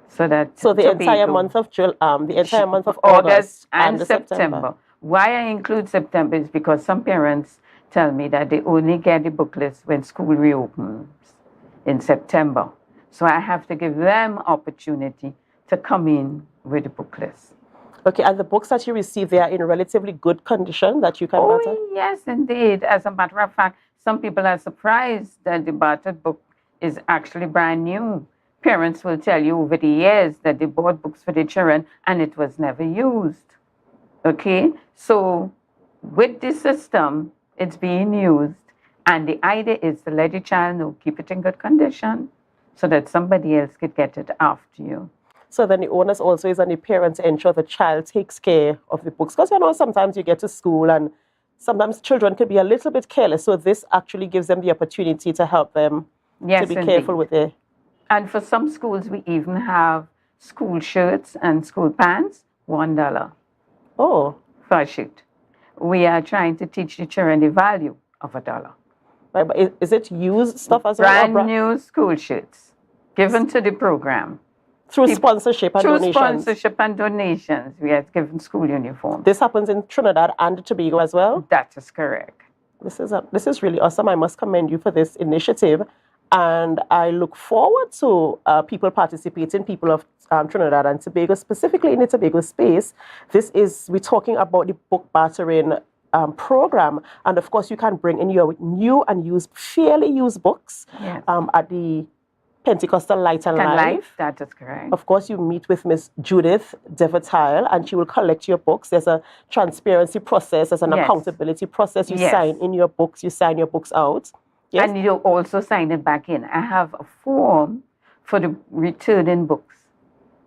So the entire month of August and September. Why I include September is because some parents tell me that they only get the book list when school reopens in September. So I have to give them opportunity to come in with the book list. Okay, and the books that you receive, they are in relatively good condition that you can barter? Oh, yes, indeed. As a matter of fact, some people are surprised that the bartered book is actually brand new. Parents will tell you over the years that they bought books for their children and it was never used. Okay, so with this system, it's being used, and the idea is to let the child know, keep it in good condition so that somebody else could get it after you. So then the onus also is on the parents to ensure the child takes care of the books. Because, you know, sometimes you get to school and sometimes children could be a little bit careless. So this actually gives them the opportunity to help them to be careful with their... And for some schools, we even have school shirts and school pants, $1. Oh. For a shirt. We are trying to teach the children the value of $1. Right, but is it used stuff as well? Brand new school shirts given to the program. Through sponsorship and donations? Through sponsorship and donations, we have given school uniforms. This happens in Trinidad and Tobago as well? That is correct. This is really awesome. I must commend you for this initiative. And I look forward to people participating, people of Trinidad and Tobago, specifically in the Tobago space. We're talking about the book bartering program. And of course, you can bring in your new and fairly used books at the Pentecostal Light and Life. That is correct. Of course, you meet with Miss Judith Devertile, and she will collect your books. There's a transparency process, there's an accountability process. You sign in your books, you sign your books out. Yes? And you also sign it back in. I have a form for the returning books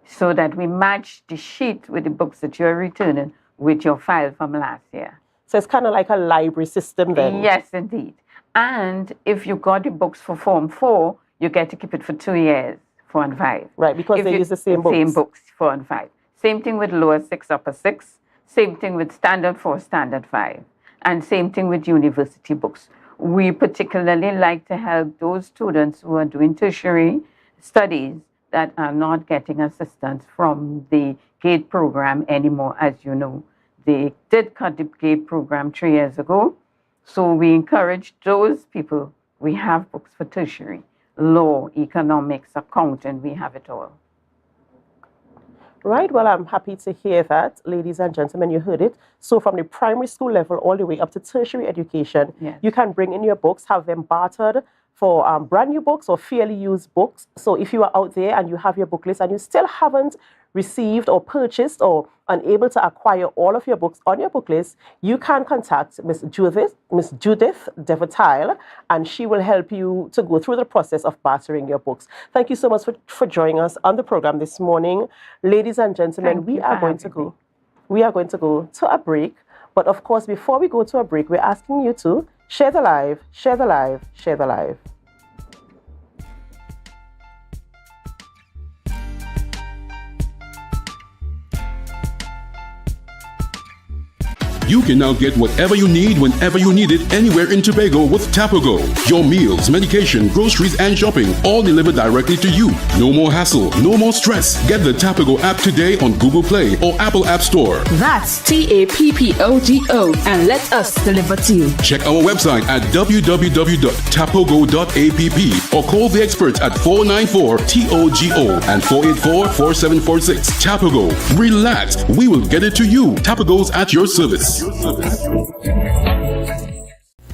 so that we match the sheet with the books that you're returning with your file from last year. So it's kind of like a library system then? Yes, indeed. And if you got the books for Form 4, you get to keep it for 2 years, 4 and 5. Right, because they use the same books. Same books, 4 and 5. Same thing with lower 6, upper 6. Same thing with standard 4, standard 5. And same thing with university books. We particularly like to help those students who are doing tertiary studies that are not getting assistance from the GATE program anymore. As you know, they did cut the GATE program 3 years ago. So we encourage those people. We have books for tertiary, law, economics, accounting, we have it all. Right, well, I'm happy to hear that, ladies and gentlemen, you heard it. So from the primary school level all the way up to tertiary education, you can bring in your books, have them bartered for brand new books or fairly used books. So if you are out there and you have your book list and you still haven't received or purchased or unable to acquire all of your books on your book list, you can contact Miss Judith Devertile, and she will help you to go through the process of bartering your books. Thank you so much for joining us on the program this morning. Ladies and gentlemen, we are going to go to a break. But of course, before we go to a break, we're asking you to share the live, share the live, share the live. You can now get whatever you need whenever you need it anywhere in Tobago with Tobago. Your meals, medication, groceries, and shopping all delivered directly to you. No more hassle, no more stress. Get the Tobago app today on Google Play or Apple App Store. That's TAPPOGO, and let us deliver to you. Check our website at www.tapogo.app or call the experts at 494-TOGO and 484-4746. Tobago. Relax. We will get it to you. Tobago's at your service.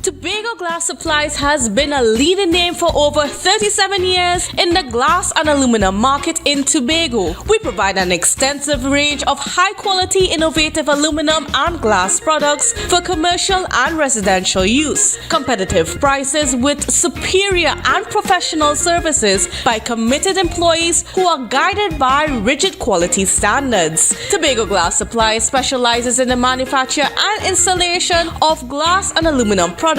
Tobago Glass Supplies has been a leading name for over 37 years in the glass and aluminum market in Tobago. We provide an extensive range of high-quality, innovative aluminum and glass products for commercial and residential use. Competitive prices with superior and professional services by committed employees who are guided by rigid quality standards. Tobago Glass Supplies specializes in the manufacture and installation of glass and aluminum products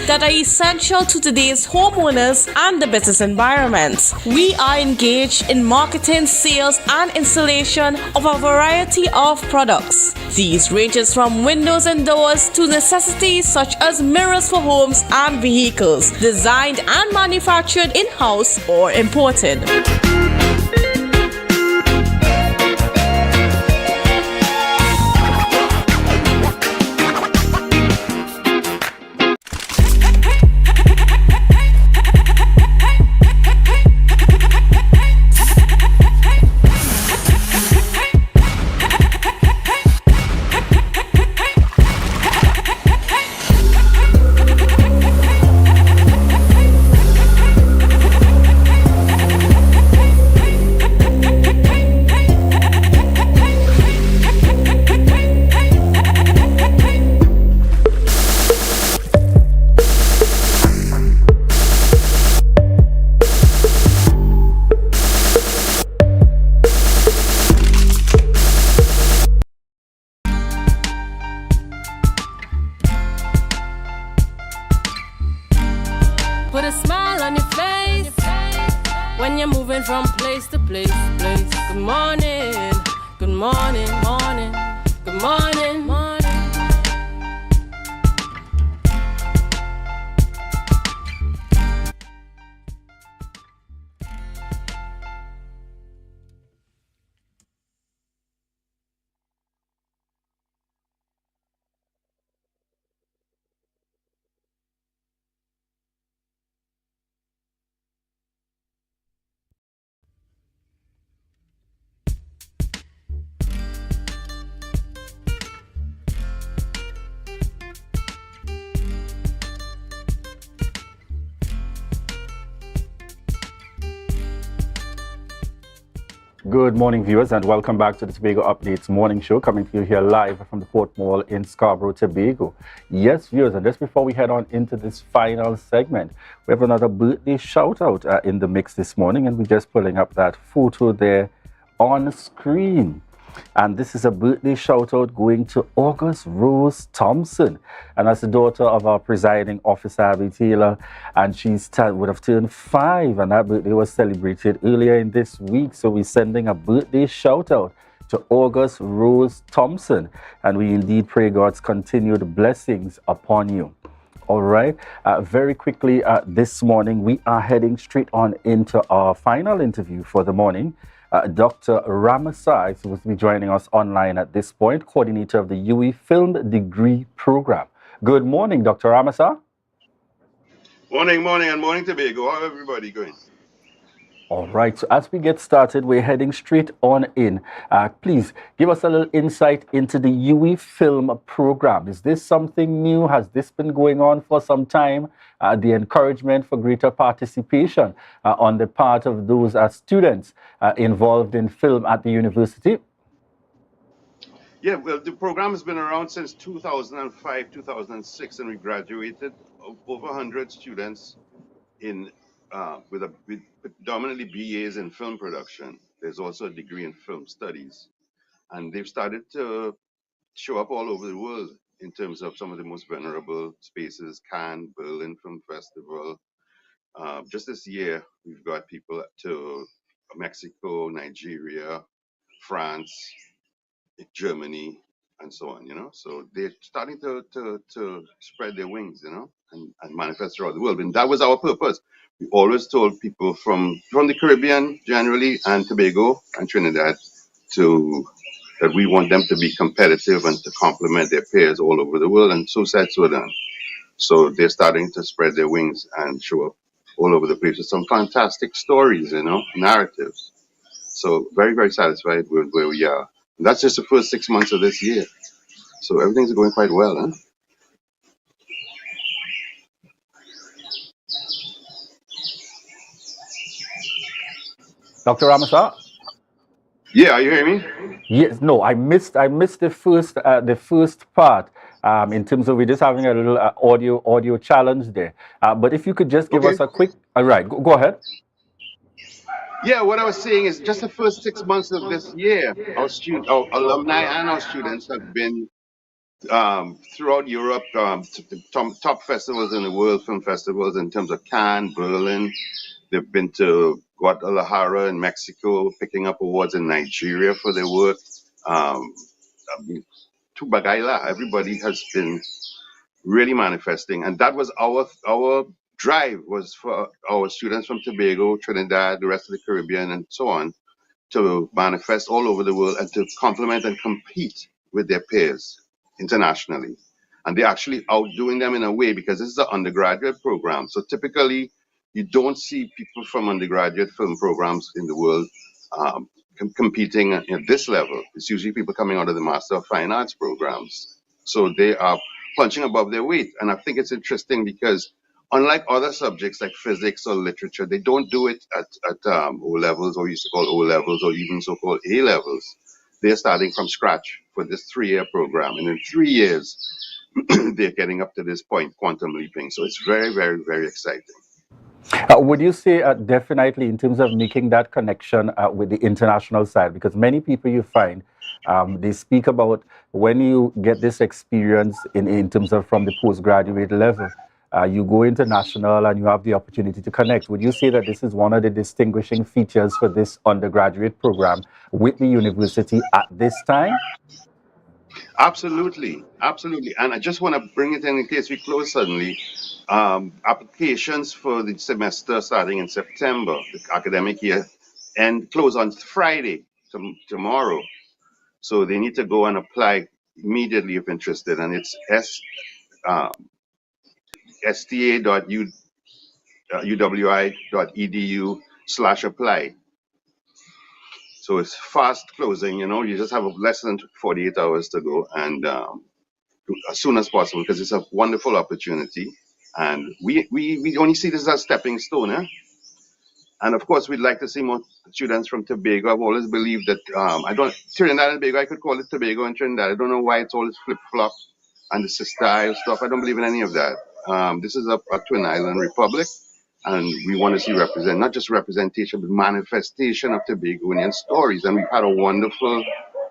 that are essential to today's homeowners and the business environment. We are engaged in marketing, sales, and installation of a variety of products. These ranges from windows and doors to necessities such as mirrors for homes and vehicles, designed and manufactured in-house or imported. Put a smile on your face when you're moving from place to place. Good morning, good morning, morning, good morning, morning. Good morning, viewers, and welcome back to the Tobago Updates morning show, coming to you here live from the Port Mall in Scarborough, Tobago. Yes, viewers, and just before we head on into this final segment, we have another birthday shout-out in the mix this morning, and we're just pulling up that photo there on screen. And this is a birthday shout out going to August Rose Thompson. And that's the daughter of our presiding officer, Abby Taylor. And she would have turned 5. And that birthday was celebrated earlier in this week. So we're sending a birthday shout out to August Rose Thompson. And we indeed pray God's continued blessings upon you. All right. Very quickly this morning, we are heading straight on into our final interview for the morning. Dr. Ramasa is supposed to be joining us online at this point, coordinator of the UE Film Degree Program. Good morning, Dr. Ramasa. Morning, and morning, Tobago. How everybody going? All right, so as we get started, we're heading straight on in. Please give us a little insight into the UE Film Program. Is this something new? Has this been going on for some time? The encouragement for greater participation on the part of those students involved in film at the university? Yeah, well, the program has been around since 2005, 2006, and we graduated over 100 students in with predominantly BAs in film production. There's also a degree in film studies, and they've started to show up all over the world in terms of some of the most venerable spaces: Cannes, Berlin Film Festival. Just this year, we've got people to Mexico, Nigeria, France, Germany, and so on, So they're starting to spread their wings, and manifest throughout the world. And that was our purpose. We always told people from the Caribbean generally and Tobago and Trinidad that we want them to be competitive and to complement their peers all over the world, and so said, so done. So they're starting to spread their wings and show up all over the place with some fantastic stories, narratives. So very, very satisfied with where we are. And that's just the first 6 months of this year. So everything's going quite well, huh? Dr. Ramasa? Yeah, are you hearing me? Yes, no, I missed the first part. In terms of we're just having a little audio challenge there. But if you could just give us a quick. All right, go ahead. Yeah, what I was saying is just the first 6 months of this year, our alumni and our students have been throughout Europe, top festivals in the world, film festivals in terms of Cannes, Berlin. They've been to Guadalajara in Mexico, picking up awards in Nigeria for their work. Tobago, everybody has been really manifesting, and that was our drive, was for our students from Tobago, Trinidad, the rest of the Caribbean, and so on, to manifest all over the world and to complement and compete with their peers internationally. And they're actually outdoing them in a way, because this is an undergraduate program. So typically, you don't see people from undergraduate film programs in the world competing at this level. It's usually people coming out of the Master of Fine Arts programs. So they are punching above their weight. And I think it's interesting because unlike other subjects like physics or literature, they don't do it at O levels, or used to call O levels, or even so-called A levels. They're starting from scratch for this 3-year program. And in 3 years, they're getting up to this point, quantum leaping. So it's very, very, very exciting. Would you say definitely in terms of making that connection with the international side? Because many people you find, they speak about when you get this experience in terms of from the postgraduate level, you go international and you have the opportunity to connect. Would you say that this is one of the distinguishing features for this undergraduate program with the university at this time? Absolutely. And I just want to bring it in case we close suddenly. Applications for the semester starting in September, the academic year, and close on Friday, tomorrow. So they need to go and apply immediately if interested. And it's sta.uwi.edu/apply. So it's fast closing, you just have less than 48 hours to go, and as soon as possible, because it's a wonderful opportunity. And we only see this as a stepping stone, And of course, we'd like to see more students from Tobago. I've always believed that Trinidad and Tobago, I could call it Tobago and Trinidad. I don't know why it's always flip flop and the sister stuff. I don't believe in any of that. This is a twin island republic, and we want to see not just representation, but manifestation of Tobagonian stories. And we've had a wonderful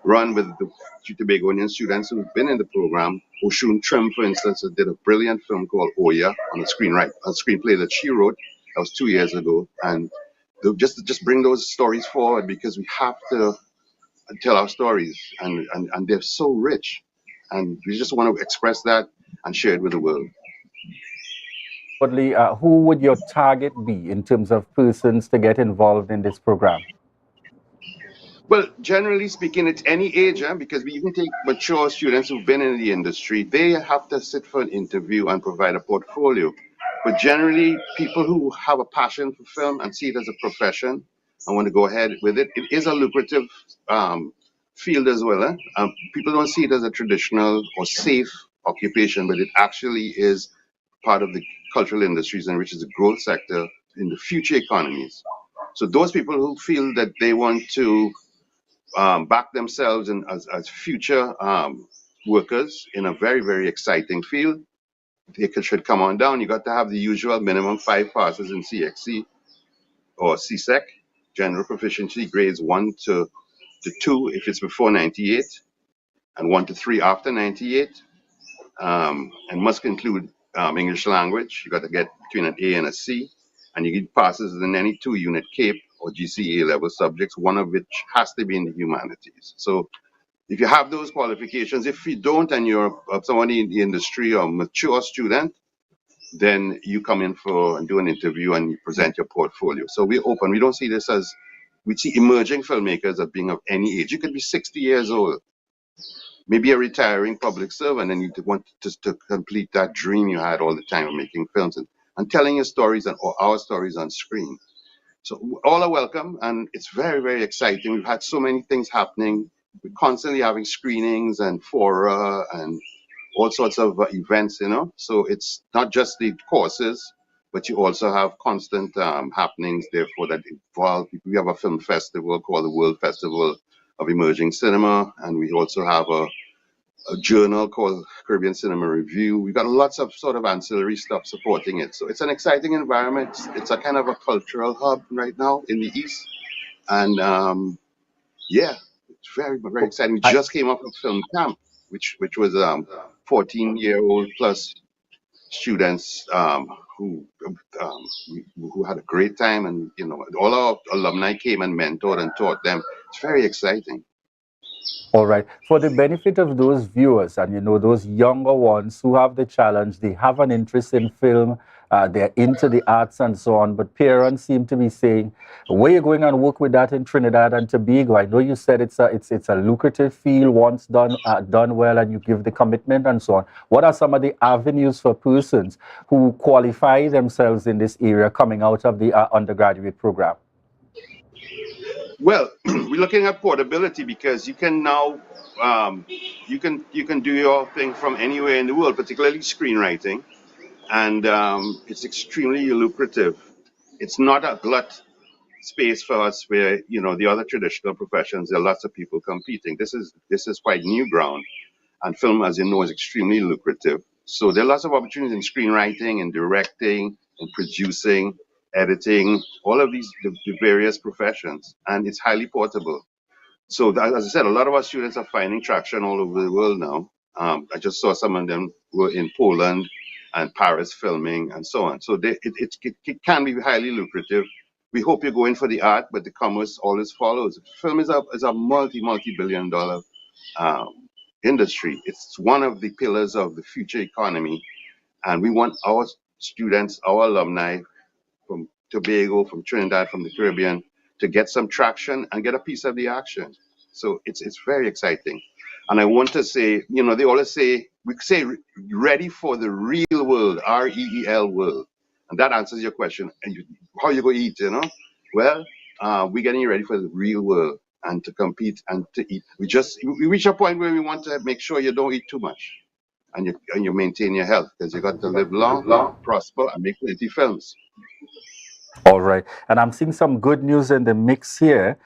run with the Tobagonian students who've been in the program. Oshun Trim, for instance, did a brilliant film called Oya on a screenplay that she wrote. That was 2 years ago, and just bring those stories forward, because we have to tell our stories, and they're so rich, and we just want to express that and share it with the world. Broadly, who would your target be in terms of persons to get involved in this program? Well, generally speaking, it's any age, because we even take mature students who've been in the industry. They have to sit for an interview and provide a portfolio. But generally, people who have a passion for film and see it as a profession and want to go ahead with it, it is a lucrative field as well. People don't see it as a traditional or safe occupation, but it actually is part of the cultural industries, and which is a growth sector in the future economies. So those people who feel that they want to back themselves as future workers in a very, very exciting field, they should come on down. You got to have the usual minimum 5 passes in CXC or CSEC, general proficiency grades 1 to 2 if it's before 98, and 1 to 3 after 98, and must include English language. You got to get between an A and a C, and you get passes in any 2-unit CAPE or GCA level subjects, one of which has to be in the humanities. So if you have those qualifications, if you don't and you're somebody in the industry or mature student, then you come in and do an interview and you present your portfolio. So we're open. We don't see this as, we see emerging filmmakers as being of any age. You could be 60 years old, maybe a retiring public servant, and you want to complete that dream you had all the time of making films and telling your stories or our stories on screen. So all are welcome, and it's very, very exciting. We've had so many things happening. We're constantly having screenings and fora and all sorts of events, So it's not just the courses, but you also have constant happenings, therefore, that involve. We have a film festival called the World Festival of Emerging Cinema, and we also have a journal called Caribbean Cinema Review. We've got lots of sort of ancillary stuff supporting it. So it's an exciting environment. It's a kind of a cultural hub right now in the East. And yeah, it's very, very exciting. We just came off of film camp, which was 14-year-old plus students who had a great time. And, all our alumni came and mentored and taught them. It's very exciting. All right. For the benefit of those viewers and, those younger ones who have the challenge, they have an interest in film, they're into the arts and so on, but parents seem to be saying, where are you going and work with that in Trinidad and Tobago? I know you said it's a lucrative field once done well and you give the commitment and so on. What are some of the avenues for persons who qualify themselves in this area coming out of the undergraduate program? Well, we're looking at portability because you can now you can do your thing from anywhere in the world, particularly screenwriting, and it's extremely lucrative. It's not a glut space for us where the other traditional professions, there are lots of people competing. This is quite new ground, and film, as you know, is extremely lucrative. So there are lots of opportunities in screenwriting and directing and producing, editing, all of these the various professions, and it's highly portable. So as I said, a lot of our students are finding traction all over the world now. I just saw some of them were in Poland and Paris filming and so on. So it can be highly lucrative. We hope you're going for the art, but the commerce always follows. Film is a multi-billion dollar industry. It's one of the pillars of the future economy, and we want our students, our alumni from Tobago, from Trinidad, from the Caribbean, to get some traction and get a piece of the action. So it's very exciting. And I want to say, they always say, we say ready for the real world, REEL world. And that answers your question. And how you go eat, Well, we're getting ready for the real world and to compete and to eat. We reach a point where we want to make sure you don't eat too much and you maintain your health, because you got to live long, prosper, and make plenty films. All right. And I'm seeing some good news in the mix here.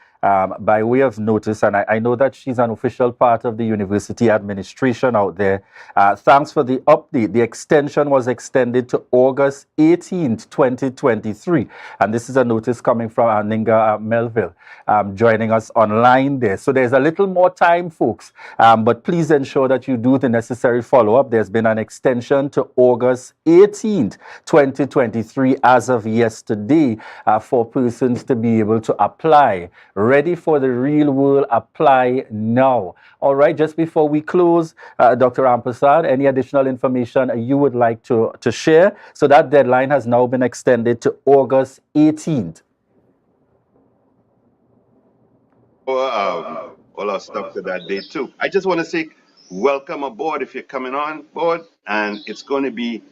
By way of notice, and I know that she's an official part of the university administration out there. Thanks for the update. The extension was extended to August 18th, 2023. And this is a notice coming from Aninga Melville joining us online there. So there's a little more time, folks, but please ensure that you do the necessary follow-up. There's been an extension to August 18th, 2023 as of yesterday for persons to be able to apply. Ready for the real world, apply now. All right, just before we close, Dr. Rampersad, any additional information you would like to share? So that deadline has now been extended to August 18th. All our stuff to that day too. I just want to say welcome aboard if you're coming on board, and it's going to be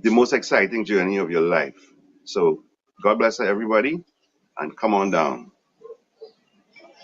the most exciting journey of your life. So God bless everybody, and come on down.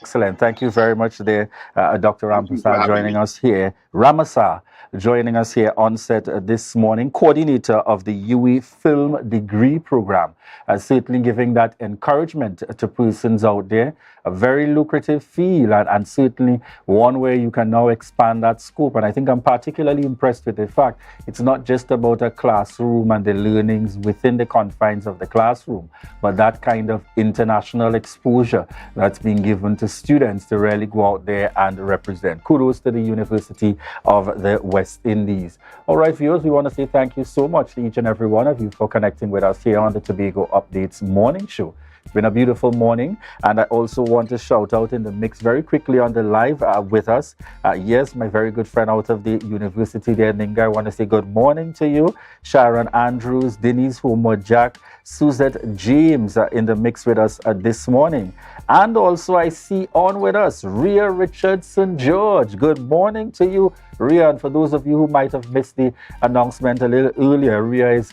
Excellent. Thank you very much there, Dr. Rampersad, joining us here. Ramasa joining us here on set this morning, coordinator of the UE Film Degree Program, certainly giving that encouragement to persons out there. A very lucrative field, and certainly one where you can now expand that scope. And I think I'm particularly impressed with the fact it's not just about a classroom and the learnings within the confines of the classroom, but that kind of international exposure that's being given to students to really go out there and represent. Kudos to the University of the West Indies. All right, viewers, we want to say thank you so much to each and every one of you for connecting with us here on the Tobago Updates morning show. It's been a beautiful morning, and I also want to shout out in the mix very quickly on the live with us. Yes, my very good friend out of the university there, Ninga. I want to say good morning to you. Sharon Andrews, Denise Homer Jack, Suzette James in the mix with us this morning. And also I see on with us, Rhea Richardson George. Good morning to you, Rhea. And for those of you who might have missed the announcement a little earlier, Rhea is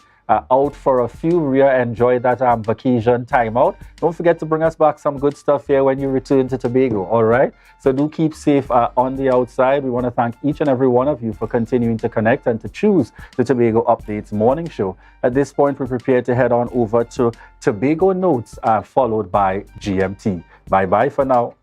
out for a few. Rhea, enjoy that vacation time out. Don't forget to bring us back some good stuff here when you return to Tobago, all right? So do keep safe on the outside. We want to thank each and every one of you for continuing to connect and to choose the Tobago Updates morning show. At this point, we're prepared to head on over to Tobago Notes, followed by GMT. Bye-bye for now.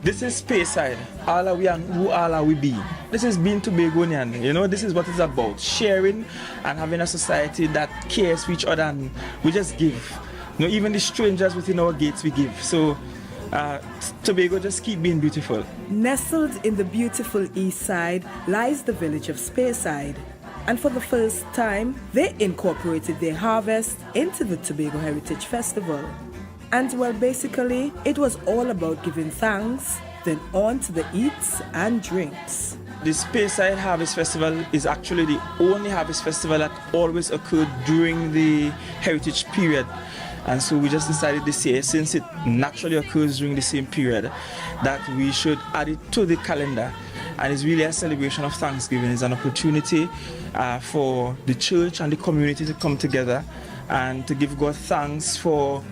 This is Speyside. All are we and who all are we be. This is being Tobagonian. You know, this is what it's about. Sharing and having a society that cares for each other, and we just give. You know, even the strangers within our gates we give. So Tobago just keep being beautiful. Nestled in the beautiful east side lies the village of Speyside. And for the first time, they incorporated their harvest into the Tobago Heritage Festival. And well, basically, it was all about giving thanks, then on to the eats and drinks. The Speyside Harvest Festival is actually the only harvest festival that always occurred during the heritage period. And so we just decided this year, since it naturally occurs during the same period, that we should add it to the calendar. And it's really a celebration of Thanksgiving. It's an opportunity for the church and the community to come together and to give God thanks for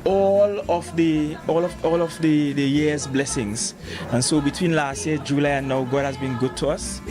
all of the year's blessings. And so between last year, July, and now, God has been good to us.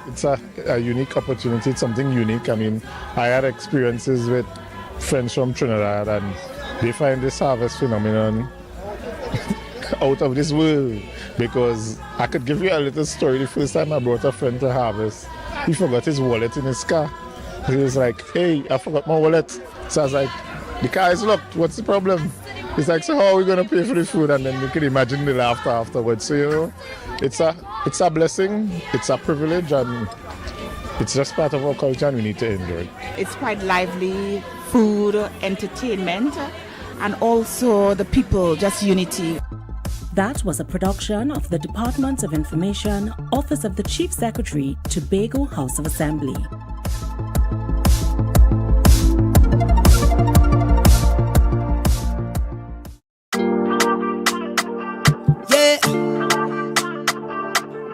It's a unique opportunity. It's something unique. I mean, I had experiences with friends from Trinidad, and they find this harvest phenomenon out of this world. Because I could give you a little story. The first time I brought a friend to harvest, he forgot his wallet in his car. He was like, "Hey, I forgot my wallet." So I was like, "The car is locked. What's the problem?" It's like, so how are we going to pay for the food? And then you can imagine the laughter afterwards. So, you know, it's a blessing, it's a privilege, and it's just part of our culture, and we need to enjoy it. It's quite lively, food, entertainment, and also the people, just unity. That was a production of the Department of Information, Office of the Chief Secretary, Tobago House of Assembly. Yeah.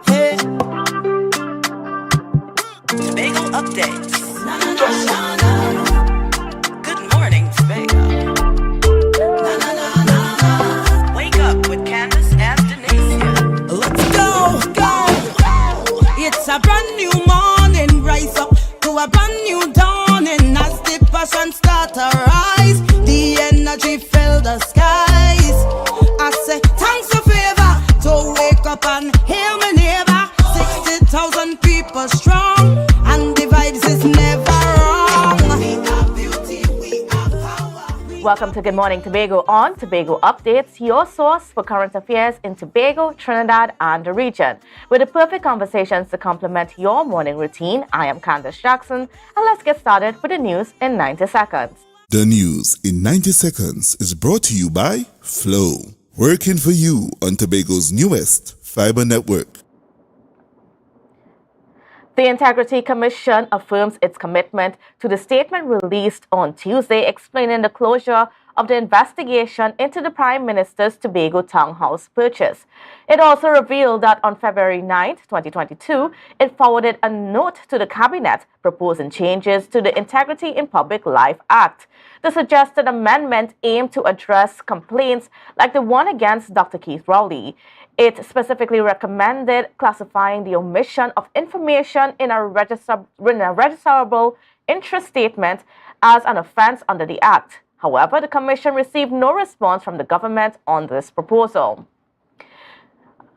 Hey. Tobago updates. Good morning, Tobago. Wake up with Candace and Denise. Let's go. It's a brand new morning. Rise up to a brand new dawning. As the passion start to rise, the energy fill the skies. I say thanks for favor to wake up and hear me neighbor. 60,000 people strong, and the vibes is never wrong. Welcome to Good Morning Tobago on Tobago Updates, your source for current affairs in Tobago, Trinidad, and the region. With the perfect conversations to complement your morning routine, I am Candace Jackson, and let's get started with the news in 90 seconds. The news in 90 seconds is brought to you by Flow, working for you on Tobago's newest fiber network. The Integrity Commission affirms its commitment to the statement released on Tuesday explaining the closure of the investigation into the Prime Minister's Tobago townhouse purchase. It also revealed that on February 9, 2022, it forwarded a note to the Cabinet proposing changes to the Integrity in Public Life Act. The suggested amendment aimed to address complaints like the one against Dr. Keith Rowley. It specifically recommended classifying the omission of information in a registrable interest statement as an offense under the Act. However, the Commission received no response from the government on this proposal.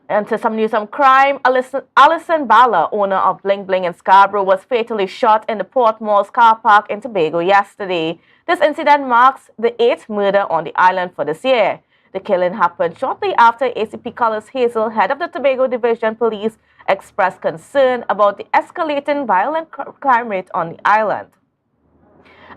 And to some news on crime, Alison Bala, owner of Bling Bling in Scarborough, was fatally shot in the Port Moores car park in Tobago yesterday. This incident marks the 8th murder on the island for this year. The killing happened shortly after ACP Collis Hazel, head of the Tobago Division Police, expressed concern about the escalating violent crime rate on the island.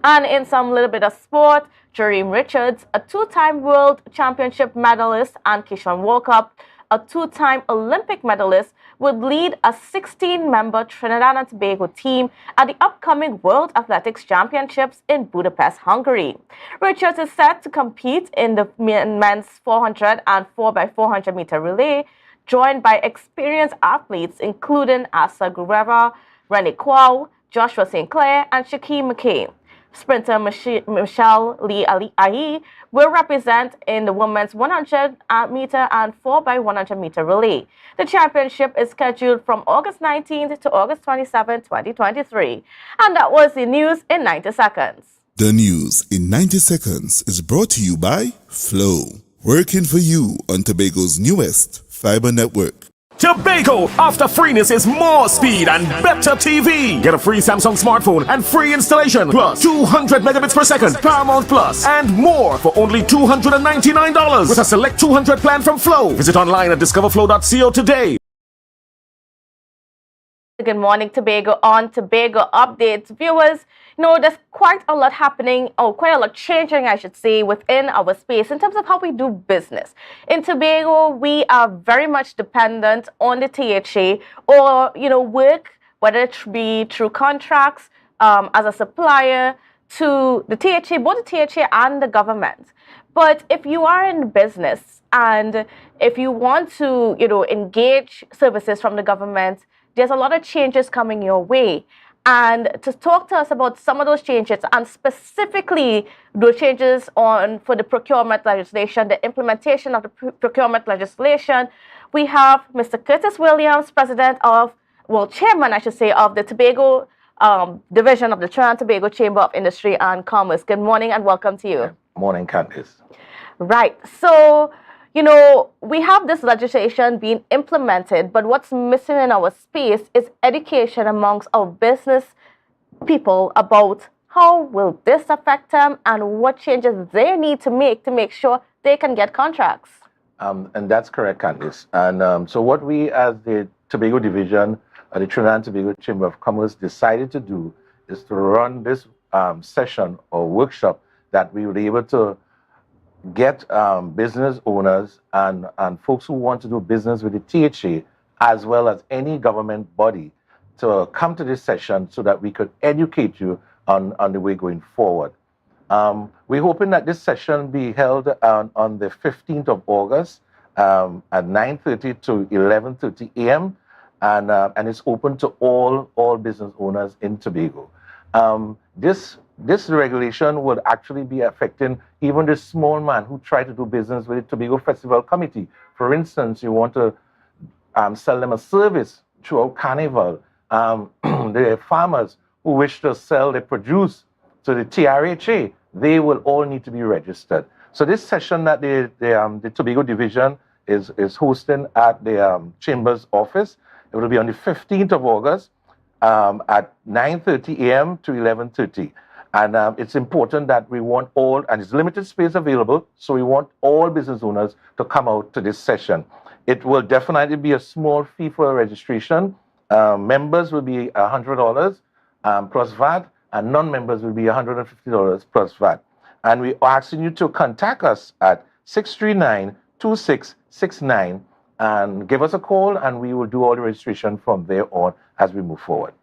And in some little bit of sport, Jareem Richards, a two-time World Championship medalist, and Kishon Walkup, a two-time Olympic medalist, would lead a 16-member Trinidad and Tobago team at the upcoming World Athletics Championships in Budapest, Hungary. Richards is set to compete in the men's 400 and 4x400 meter relay, joined by experienced athletes including Asa Guerrero, Rennie Kwao, Joshua St. Clair, and Shaquem McKay. Sprinter Michelle Lee Ayi will represent in the women's 100 meter and 4x100 meter relay. The championship is scheduled from August 19th to August 27, 2023. And that was the news in 90 seconds. The news in 90 seconds is brought to you by Flow, working for you on Tobago's newest fiber network. Tobago, after freeness is more speed and better TV. Get a free Samsung smartphone and free installation, plus 200 megabits per second, Paramount Plus, and more for only $299 with a select 200 plan from Flow. Visit online at discoverflow.co today. Good morning, Tobago on Tobago Updates. Viewers, there's quite a lot happening, or quite a lot changing, I should say, within our space in terms of how we do business. In Tobago, we are very much dependent on the THA or, work, whether it be through contracts as a supplier to the THA, both the THA and the government. But if you are in business and if you want to, engage services from the government, there's a lot of changes coming your way. And to talk to us about some of those changes, and specifically those changes for the procurement legislation, the implementation of the procurement legislation, we have Mr. Curtis Williams, Chairman, I should say, of the Tobago Division of the Trinidad and Tobago Chamber of Industry and Commerce. Good morning and welcome to you. Morning, Candice. Right. So, we have this legislation being implemented, but what's missing in our space is education amongst our business people about How will this affect them, and what changes they need to make sure they can get contracts? And that's correct, Candice. And so what we as the Tobago division of the Trinidad and Tobago Chamber of Commerce decided to do is to run this session or workshop that we were able to get business owners and folks who want to do business with the THA, as well as any government body, to come to this session so that we could educate you on the way going forward. We're hoping that this session be held on the 15th of August at 9:30 to 11:30 a.m. And it's open to all business owners in Tobago. This regulation would actually be affecting even the small man who try to do business with the Tobago Festival Committee. For instance, you want to sell them a service throughout Carnival. The farmers who wish to sell their produce to the TRHA, they will all need to be registered. So this session that the Tobago division is hosting at the Chamber's office, it will be on the 15th of August at 9:30 a.m. to 11:30. And it's important that we want all, and it's limited space available, so we want all business owners to come out to this session. It will definitely be a small fee for registration. Members will be $100 plus VAT, and non-members will be $150 plus VAT. And we're asking you to contact us at 639-2669 and give us a call, and we will do all the registration from there on as we move forward.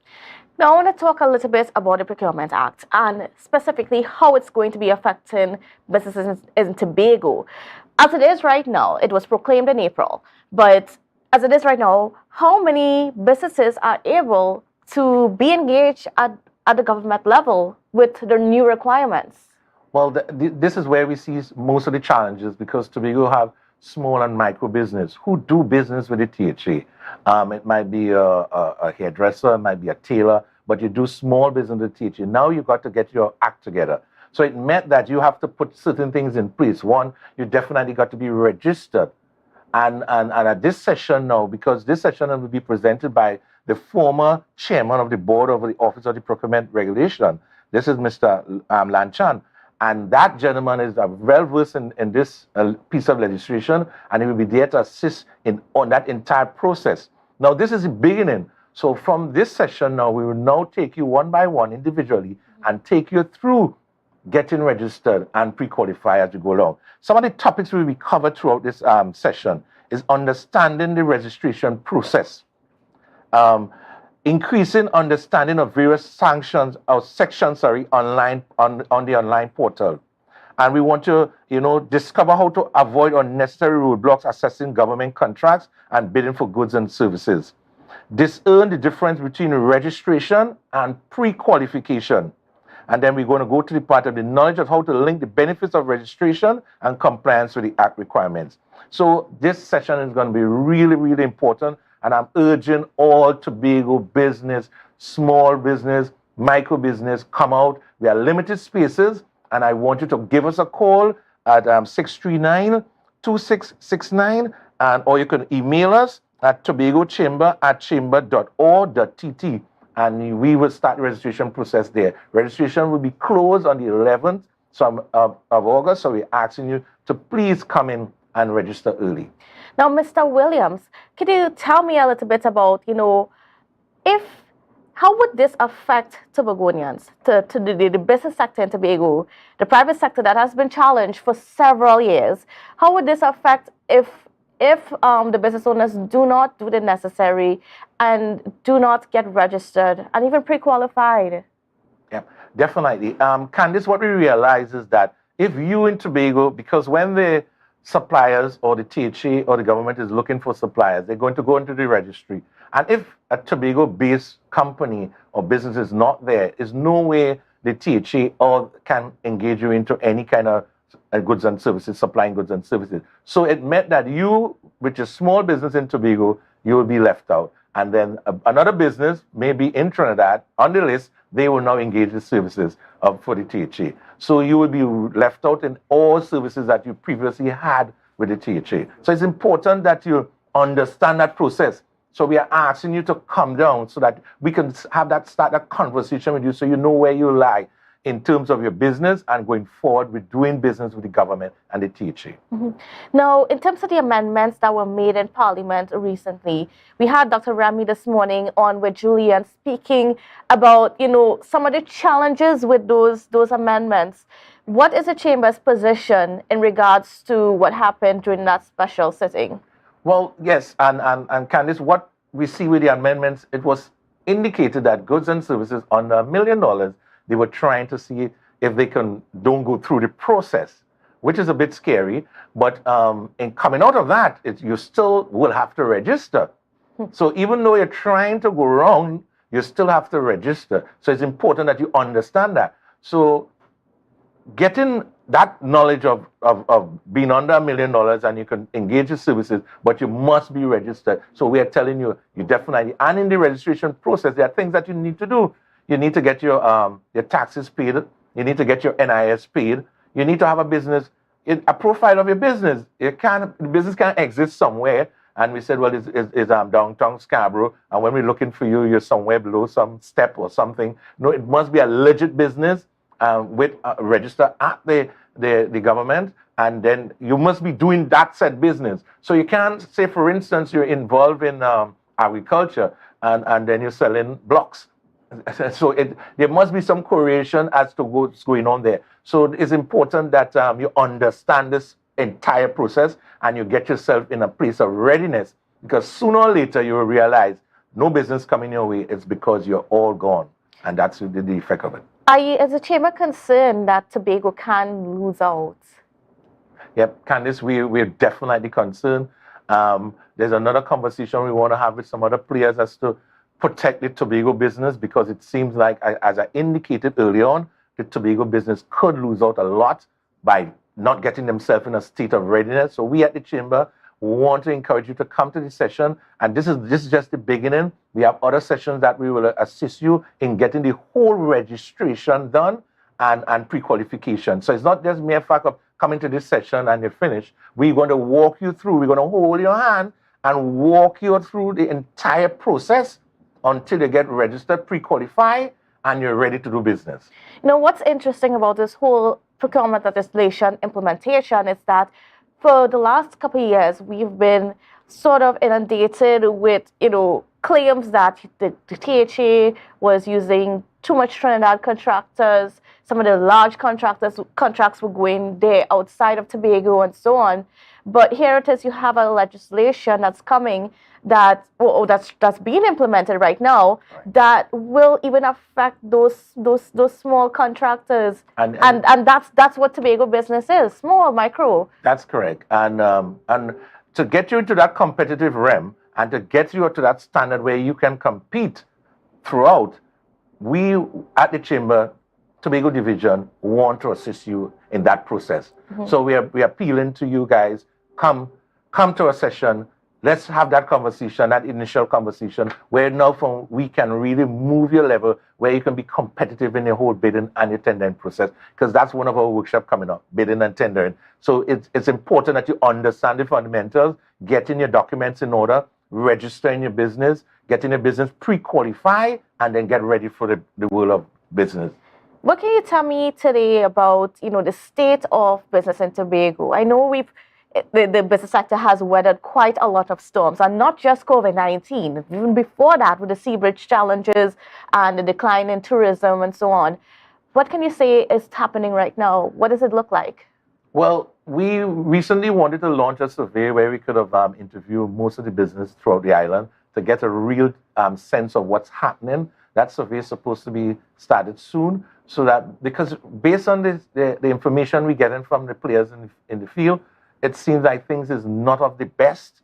Now, I want to talk a little bit about the Procurement Act and specifically how it's going to be affecting businesses in Tobago. As it is right now, it was proclaimed in April, but as it is right now, how many businesses are able to be engaged at the government level with the new requirements? Well, this is where we see most of the challenges, because Tobago have small and micro business who do business with the THA. It might be a hairdresser, it might be a tailor, but you do small business with the THA. Now you've got to get your act together. So it meant that you have to put certain things in place. One, you definitely got to be registered. And at this session now, because this session will be presented by the former chairman of the board of the Office of the Procurement Regulation, this is Mr. Lanchan. And that gentleman is well versed in this piece of legislation, and he will be there to assist on that entire process. Now, this is the beginning. So from this session now, we will now take you one by one individually and take you through getting registered and pre-qualify as we go along. Some of the topics will be covered throughout this session is understanding the registration process, increasing understanding of various sections online on the online portal. And we want to, discover how to avoid unnecessary roadblocks assessing government contracts and bidding for goods and services. Discern the difference between registration and pre-qualification. And then we're going to go to the part of the knowledge of how to link the benefits of registration and compliance with the Act requirements. So this session is going to be really, really important. And I'm urging all Tobago business, small business, micro business, come out. We are limited spaces, and I want you to give us a call at 639-2669, or you can email us at tobagochamber@chamber.org.tt, and we will start the registration process there. Registration will be closed on the 11th of August, so we're asking you to please come in and register early. Now, Mr. Williams, could you tell me a little bit about, how would this affect Tobagonians, to the business sector in Tobago, the private sector that has been challenged for several years? How would this affect if the business owners do not do the necessary and do not get registered and even pre-qualified? Yeah, definitely. Candice, what we realize is that if you in Tobago, because when the suppliers or the THA or the government is looking for suppliers, they're going to go into the registry. And if a Tobago-based company or business is not there, there's no way the THA can engage you into any kind of goods and services, supplying goods and services. So it meant that you, which is small business in Tobago, you will be left out. And then another business, maybe in Trinidad, on the list, they will now engage the services for the THA. So you will be left out in all services that you previously had with the THA. So it's important that you understand that process. So we are asking you to come down so that we can start that conversation with you so you know where you lie. in terms of your business and going forward with doing business with the government and the THA. Now, in terms of the amendments that were made in Parliament recently, we had Dr. Rami this morning on with Julian speaking about, some of the challenges with those amendments. What is the Chamber's position in regards to what happened during that special sitting? Well, yes, and Candice, what we see with the amendments, it was indicated that goods and services under $1 million, they were trying to see if they don't go through the process, which is a bit scary. But in coming out of that, you still will have to register. So even though you're trying to go wrong, you still have to register. So it's important that you understand that. So getting that knowledge of being under $1 million and you can engage in services, but you must be registered. So we are telling you, you definitely, and in the registration process, there are things that you need to do. You need to get your taxes paid. You need to get your NIS paid. You need to have a business, a profile of your business. The business can't exist somewhere. And we said, well, it's downtown Scarborough. And when we're looking for you, you're somewhere below some step or something. No, it must be a legit business with register at the government. And then you must be doing that said business. So you can't say, for instance, you're involved in agriculture and then you're selling blocks. So there must be some correlation as to what's going on there. So it's important that you understand this entire process and you get yourself in a place of readiness, because sooner or later you will realize no business coming your way. It's because you're all gone, and that's the effect of it. Are you, as a chamber, concerned that Tobago can lose out? Yep, Candice, we're definitely concerned. There's another conversation we want to have with some other players as to protect the Tobago business, because it seems like, as I indicated early on, the Tobago business could lose out a lot by not getting themselves in a state of readiness. So we at the Chamber want to encourage you to come to this session, and this is just the beginning. We have other sessions that we will assist you in getting the whole registration done and pre-qualification. So it's not just mere fact of coming to this session and you're finished. We're going to walk you through, we're going to hold your hand and walk you through the entire process until you get registered, pre-qualified, and you're ready to do business. What's interesting about this whole procurement legislation implementation is that for the last couple of years, we've been sort of inundated with, claims that the THA was using too much Trinidad contractors. Some of the large contracts were going there outside of Tobago and so on. But here it is, you have a legislation that's coming that's being implemented right now, that will even affect those small contractors, and that's what Tobago business is, small, micro. That's correct, and to get you into that competitive realm and to get you to that standard where you can compete throughout, we at the Chamber Tobago Division want to assist you in that process. So we are appealing to you guys, come to a session. Let's have that conversation, that initial conversation, where now we can really move your level, where you can be competitive in your whole bidding and your tendering process, because that's one of our workshops coming up, bidding and tendering. So it's important that you understand the fundamentals, getting your documents in order, registering your business, getting your business pre-qualified, and then get ready for the world of business. What can you tell me today about, the state of business in Tobago? I know the business sector has weathered quite a lot of storms, and not just COVID-19. Even before that, with the sea bridge challenges and the decline in tourism and so on. What can you say is happening right now? What does it look like? Well, we recently wanted to launch a survey where we could have interviewed most of the business throughout the island to get a real sense of what's happening. That survey is supposed to be started soon, so that, because based on the information we're getting from the players in the field, it seems like things is not of the best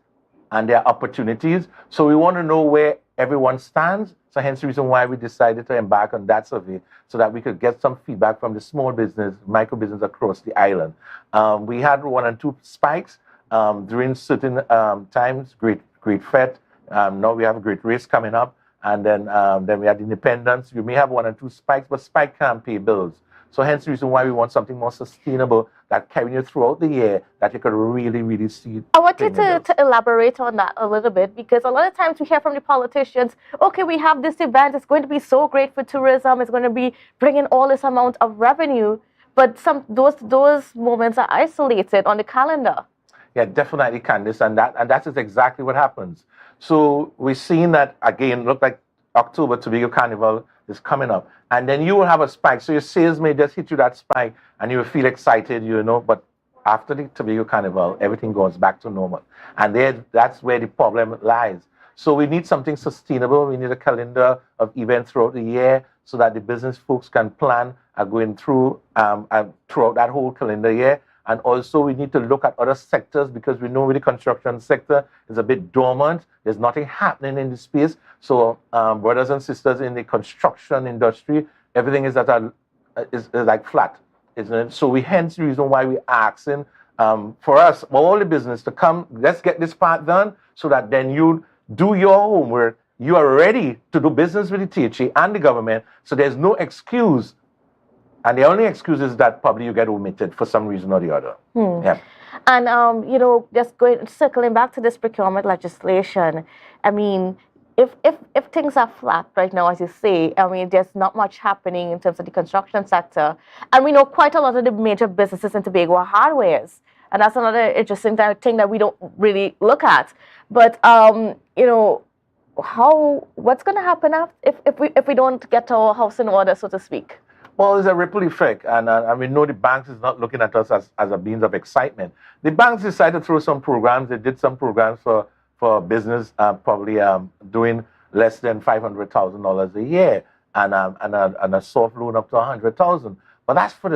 and there are opportunities. So we want to know where everyone stands. So hence the reason why we decided to embark on that survey, so that we could get some feedback from the small business, micro business across the island. We had 1 and 2 spikes during certain times, Great Fete. Now we have a Great Race coming up. And then we had Independence. You may have 1 and 2 spikes, but spike can't pay bills. So hence the reason why we want something more sustainable that carry you throughout the year, that you could really, really see. I want you to elaborate on that a little bit, because a lot of times we hear from the politicians, okay, we have this event, it's going to be so great for tourism, it's going to be bringing all this amount of revenue, but those moments are isolated on the calendar. Yeah, definitely, Candice, and that is exactly what happens. So we're seeing that, again, look like October, Tobago Carnival is coming up, and then you will have a spike. So your sales may just hit you that spike, and you will feel excited, but after the Tobago Carnival, everything goes back to normal. And that's where the problem lies. So we need something sustainable. We need a calendar of events throughout the year so that the business folks can plan going through throughout that whole calendar year. And also we need to look at other sectors, because we know the construction sector is a bit dormant. There's nothing happening in the space. So brothers and sisters in the construction industry, everything is is like flat, isn't it? So hence the reason why we're asking for us, all the business to come, let's get this part done so that then you do your homework. You are ready to do business with the THA and the government. So there's no excuse. And the only excuse is that probably you get omitted for some reason or the other. Yeah. And, just circling back to this procurement legislation, I mean, if things are flat right now, as you say, I mean, there's not much happening in terms of the construction sector. And we know quite a lot of the major businesses in Tobago are hardwares. And that's another interesting thing that we don't really look at. But, what's going to happen if we don't get our house in order, so to speak? Well, it's a ripple effect, and we know the banks is not looking at us as a means of excitement. The banks decided to throw some programs. They did some programs for business, probably doing less than $500,000 a year, and a soft loan up to $100,000. But that's for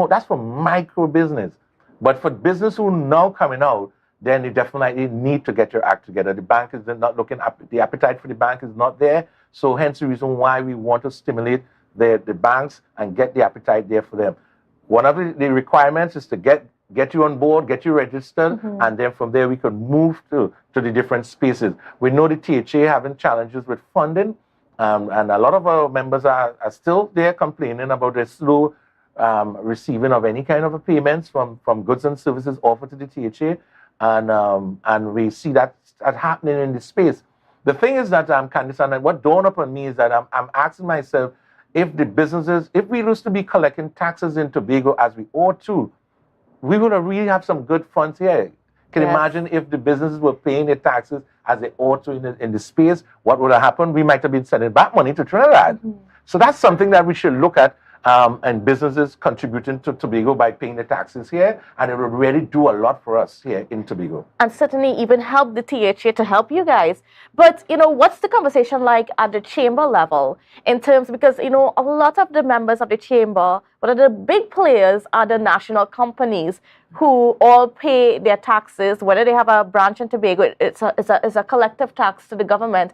that's for micro business. But for business who now coming out, then you definitely need to get your act together. The bank is not looking up. The appetite for the bank is not there. So hence the reason why we want to stimulate the banks and get the appetite there for them. One of the requirements is to get you on board, get you registered, and then from there we can move to the different spaces. We know the THA having challenges with funding, and a lot of our members are still there complaining about the slow receiving of any kind of payments from goods and services offered to the THA, and we see that happening in the space. The thing is that, Candice, and what dawned upon me is that I'm asking myself, if we used to be collecting taxes in Tobago as we ought to, we would really have some good funds here. Can you imagine if the businesses were paying their taxes as they ought to in the space? What would have happened? We might have been sending back money to Trinidad. So that's something that we should look at, and businesses contributing to Tobago by paying the taxes here, and it would really do a lot for us here in Tobago. And certainly even help the THA to help you guys. But, what's the conversation like at the chamber level in terms, because, a lot of the members of the chamber, one of the big players are the national companies who all pay their taxes, whether they have a branch in Tobago, it's a collective tax to the government.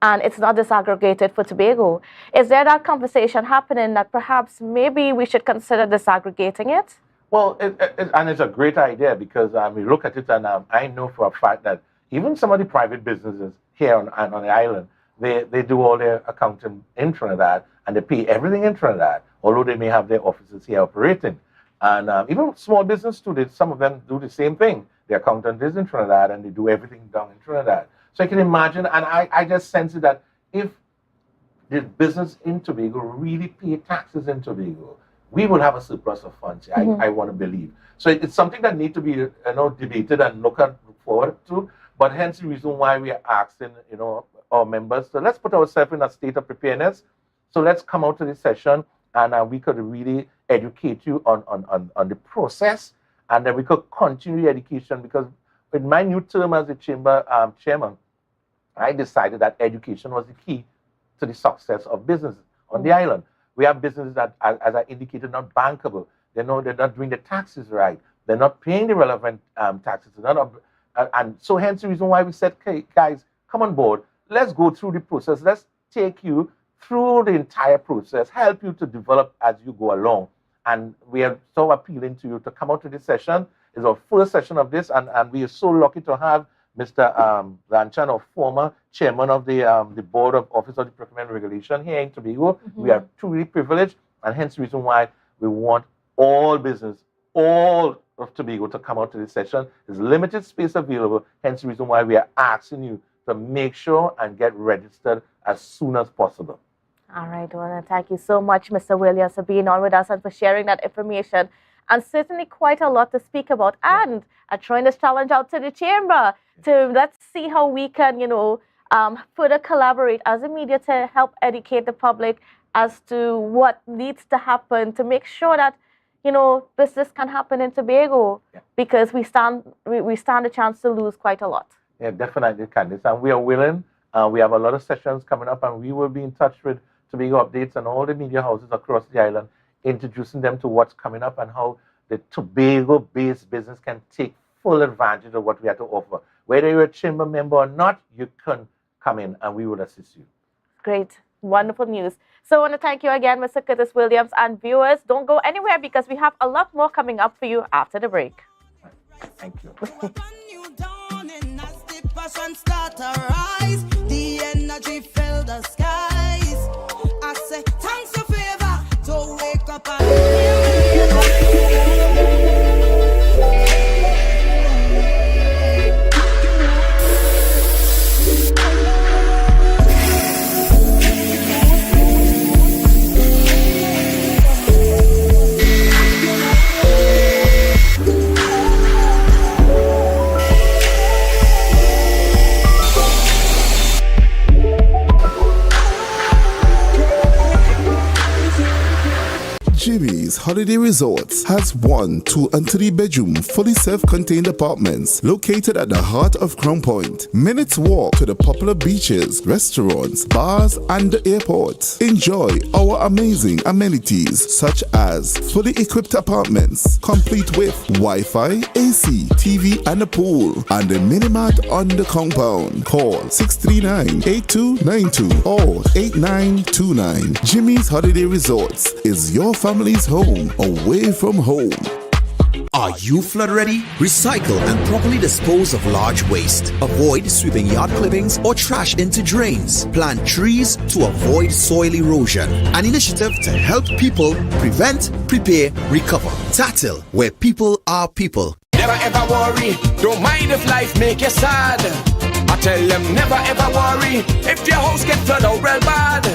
And it's not disaggregated for Tobago. Is there that conversation happening that perhaps maybe we should consider disaggregating it? Well, and it's a great idea, because we look at it, and I know for a fact that even some of the private businesses here on the island, they do all their accounting in Trinidad, and they pay everything in Trinidad, although they may have their offices here operating. And even small business too, some of them do the same thing. The accountant is in Trinidad, and they do everything down in Trinidad. So you can imagine, and I just sense it, that if the business in Tobago really pay taxes in Tobago, we will have a surplus of funds. I want to believe. So it's something that needs to be debated and look forward to. But hence the reason why we are asking our members. So let's put ourselves in a state of preparedness. So let's come out to this session, and we could really educate you on the process, and then we could continue the education, because in my new term as the chamber chairman, I decided that education was the key to the success of businesses on the island. We have businesses that, as I indicated, not bankable. They're not doing the taxes right. They're not paying the relevant taxes. And so hence the reason why we said, okay, guys, come on board. Let's go through the process. Let's take you through the entire process, help you to develop as you go along. And we are so appealing to you to come out to this session. It's our first session of this, and we are so lucky to have Mr. Lanchan, our former chairman of the Board of Office of the Procurement Regulation here in Tobago. We are truly privileged, and hence the reason why We want all business, all of Tobago to come out to this session. There's limited space available, hence the reason why we are asking you to make sure and get registered as soon as possible. All right, well, thank you so much, Mr. Williams, for being on with us and for sharing that information. And certainly quite a lot to speak about. And throwing this challenge out to the chamber to let's see how we can, further collaborate as a media to help educate the public as to what needs to happen to make sure that, business can happen in Tobago, because we stand a chance to lose quite a lot. Yeah, definitely, Candice. And we are willing. We have a lot of sessions coming up, and we will be in touch with Tobago Updates and all the media houses across the island, introducing them to what's coming up and how the Tobago-based business can take full advantage of what we have to offer. Whether you're a chamber member or not, you can come in and we will assist you. Great. Wonderful news. So I want to thank you again, Mr. Curtis Williams, and viewers, don't go anywhere because we have a lot more coming up for you after the break. Thank you. The energy fill the skies. I say thanks for favor to wake up Jimmy's Holiday Resorts has 1, 2, and 3 bedroom, fully self-contained apartments located at the heart of Crown Point. Minutes walk to the popular beaches, restaurants, bars, and the airport. Enjoy our amazing amenities such as fully equipped apartments, complete with Wi-Fi, AC, TV, and a pool, and a mini-mart on the compound. Call 639-8292 or 8929. Jimmy's Holiday Resorts is your family's home away from home. Are you flood ready? Recycle and properly dispose of large waste. Avoid sweeping yard clippings or trash into drains. Plant trees to avoid soil erosion. An initiative to help people prevent, prepare, recover. Tatil, where people are people. Never ever worry, don't mind if life make you sad. I tell them never ever worry if your house get flooded out real bad.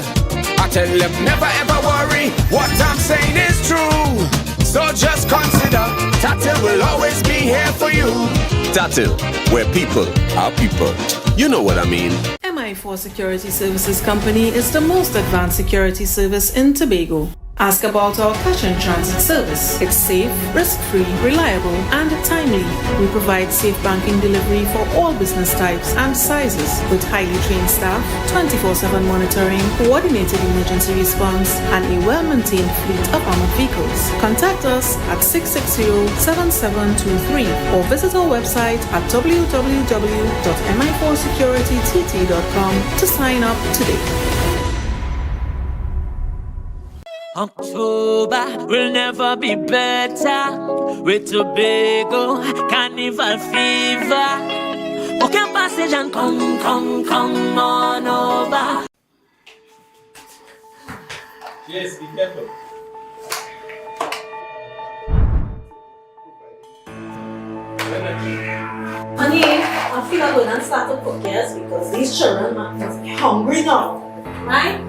I tell them never ever worry, what I'm saying is true. So just consider, Tatil will always be here for you. Tatil, where people are people. You know what I mean. MI4 Security Services Company is the most advanced security service in Tobago. Ask about our cash and transit service. It's safe, risk-free, reliable, and timely. We provide safe banking delivery for all business types and sizes with highly trained staff, 24/7 monitoring, coordinated emergency response, and a well-maintained fleet of armored vehicles. Contact us at 660-7723 or visit our website at www.mi4securitytt.com to sign up today. October will never be better with Tobago Carnival fever. Book your passage and come on over. Yes, be careful. Honey, I feel I'm going to start to cook, yes, because these children must be hungry now, right?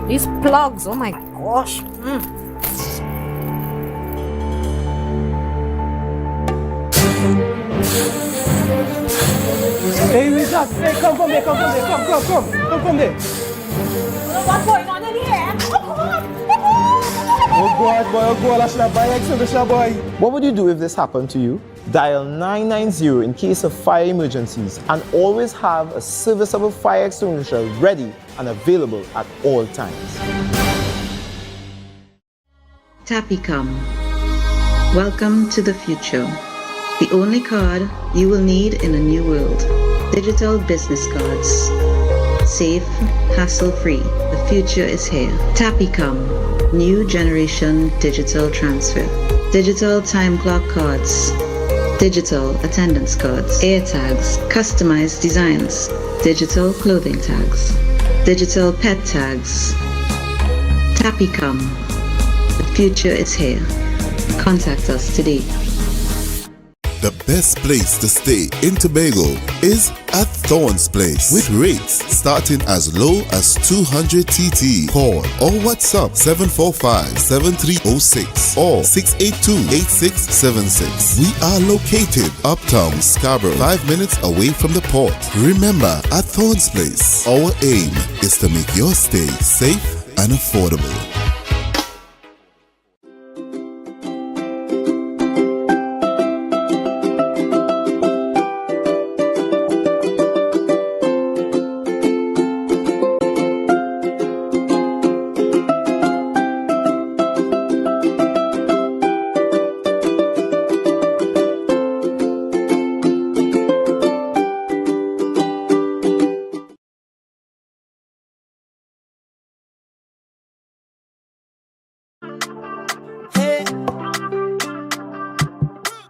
These plugs, oh my gosh. Hey, Richard, hey, come from there, come from there. What's going on in here? Oh God, I should have buy exhibition, boy. What would you do if this happened to you? Dial 990 in case of fire emergencies and always have a serviceable fire extinguisher ready and available at all times. Tapicom. Welcome to the future. The only card you will need in a new world. Digital business cards. Safe, hassle-free. The future is here. Tapicom. New generation digital transfer. Digital time clock cards. digital attendance cards, air tags, customized designs, digital clothing tags, digital pet tags. Tapicom. The future is here. Contact us today. The best place to stay in Tobago is at Thorn's Place with rates starting as low as 200 TT. Call or WhatsApp 745-7306 or 682-8676. We are located uptown Scarborough, 5 minutes away from the port. Remember, at Thorn's Place, our aim is to make your stay safe and affordable.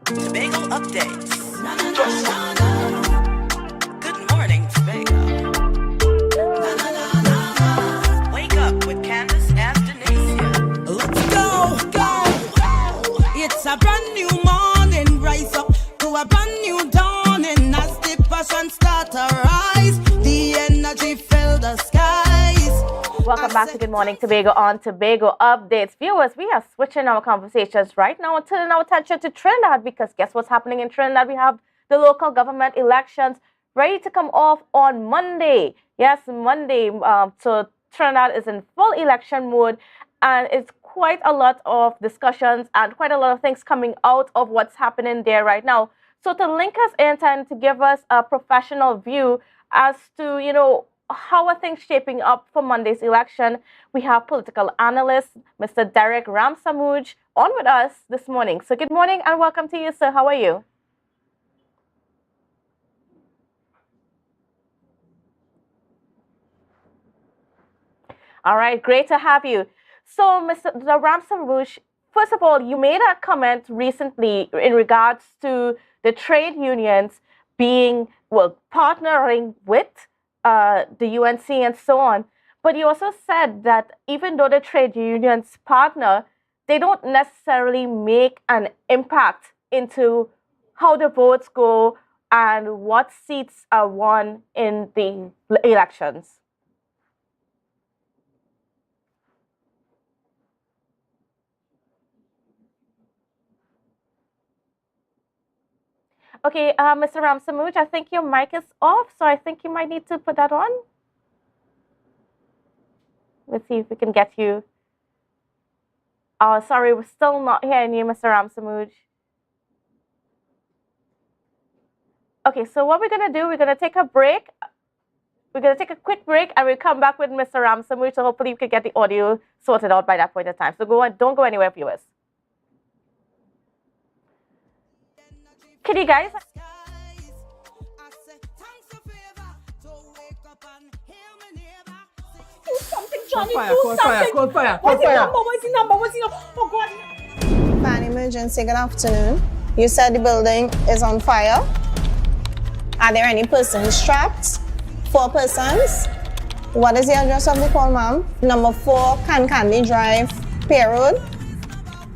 Tobago updates. Good morning, Tobago. Wake up with Candace and Denise. Let's go. It's a brand new morning. Rise up to a brand new dawning. As the passion start to rise, the energy fill the skies. Welcome back to Good Morning Tobago on Tobago Updates. Viewers, we are switching our conversations right now and turning our attention to Trinidad, because guess what's happening in Trinidad? We have the local government elections ready to come off on Monday. Yes, Monday. So Trinidad is in full election mode, and it's quite a lot of discussions and quite a lot of things coming out of what's happening there right now. So to link us in and to give us a professional view as to, how are things shaping up for Monday's election, we have political analyst Mr. Derek Ramsamuj on with us this morning. So good morning and welcome to you, sir. How are you? All right, great to have you. So, Mr. Ramsamuj, first of all, you made a comment recently in regards to the trade unions being, partnering with the UNC and so on. But you also said that even though the trade unions partner, they don't necessarily make an impact into how the votes go and what seats are won in the elections. Okay, Mr. Ramsamuj, I think your mic is off, so I think you might need to put that on. Let's see if we can get you. Oh, sorry, we're still not hearing you, Mr. Ramsamuj. Okay, so what we're going to do, we're going to take a break. We're going to take a quick break, and we'll come back with Mr. Ramsamuj, so hopefully we can get the audio sorted out by that point in time. So don't go anywhere, viewers. Can you guys? Do something, Johnny. Do something. Cold fire. What's the number? Oh, God. Fan emergency, good afternoon. You said the building is on fire. Are there any persons trapped? 4 persons. What is the address of the call, ma'am? Number 4, Candy Drive, Pier Road.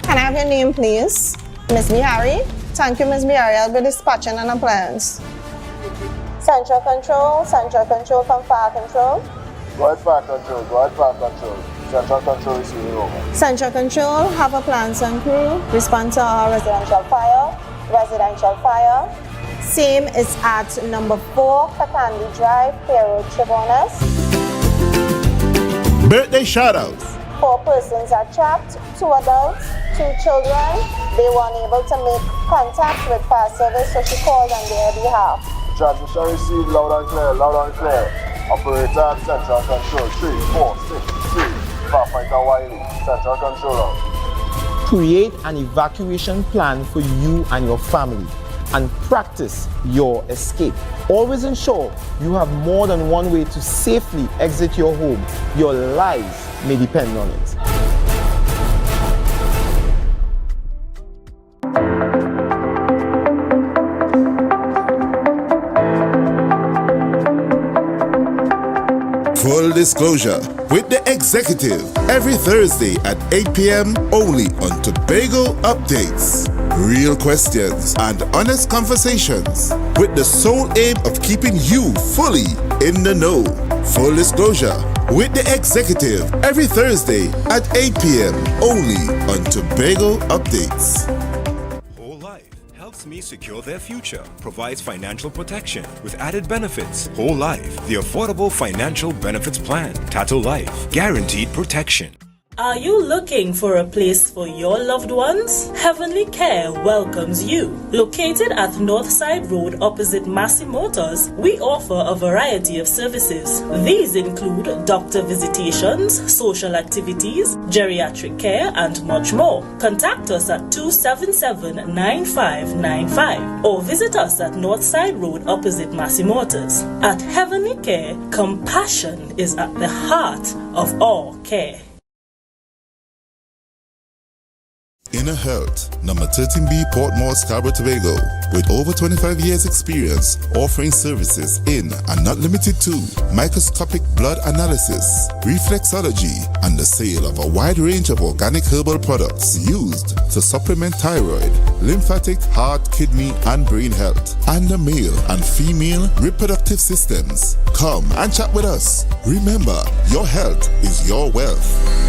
Can I have your name, please? Miss Bihari. Thank you, Miss Bihari. I'll be dispatching an appliance. Central Control from Fire Control. Go ahead, Fire Control. Central Control is receiving over. Central Control, have a plans and crew. Respond to our residential fire. Same is at number 4, Candy Drive, Pier Road, Tribonas. Birthday shoutouts. 4 persons are trapped, 2 adults, 2 children. They were unable to make contact with fire service, so she called on their behalf. Transmission received loud and clear. Operator at Central Control 3463. Firefighter Wiley, Central Control. Create an evacuation plan for you and your family and practice your escape. Always ensure you have more than one way to safely exit your home. Your lives may depend on it. Full Disclosure with the executive every Thursday at 8 p.m. only on Tobago Updates. Real questions and honest conversations with the sole aim of keeping you fully in the know. Full Disclosure with the executive every Thursday at 8 p.m. only on Tobago Updates. Helps me secure their future, provides financial protection with added benefits. Whole Life, the affordable financial benefits plan. Tattoo Life, guaranteed protection. Are you looking for a place for your loved ones? Heavenly Care welcomes you. Located at Northside Road opposite Massey Motors, we offer a variety of services. These include doctor visitations, social activities, geriatric care, and much more. Contact us at 277-9595 or visit us at Northside Road opposite Massey Motors. At Heavenly Care, compassion is at the heart of all care. Inner Health, number 13B Portmore, Scarborough, Tobago, with over 25 years experience offering services in and not limited to microscopic blood analysis, reflexology, and the sale of a wide range of organic herbal products used to supplement thyroid, lymphatic, heart, kidney, and brain health, and the male and female reproductive systems. Come and chat with us. Remember, your health is your wealth.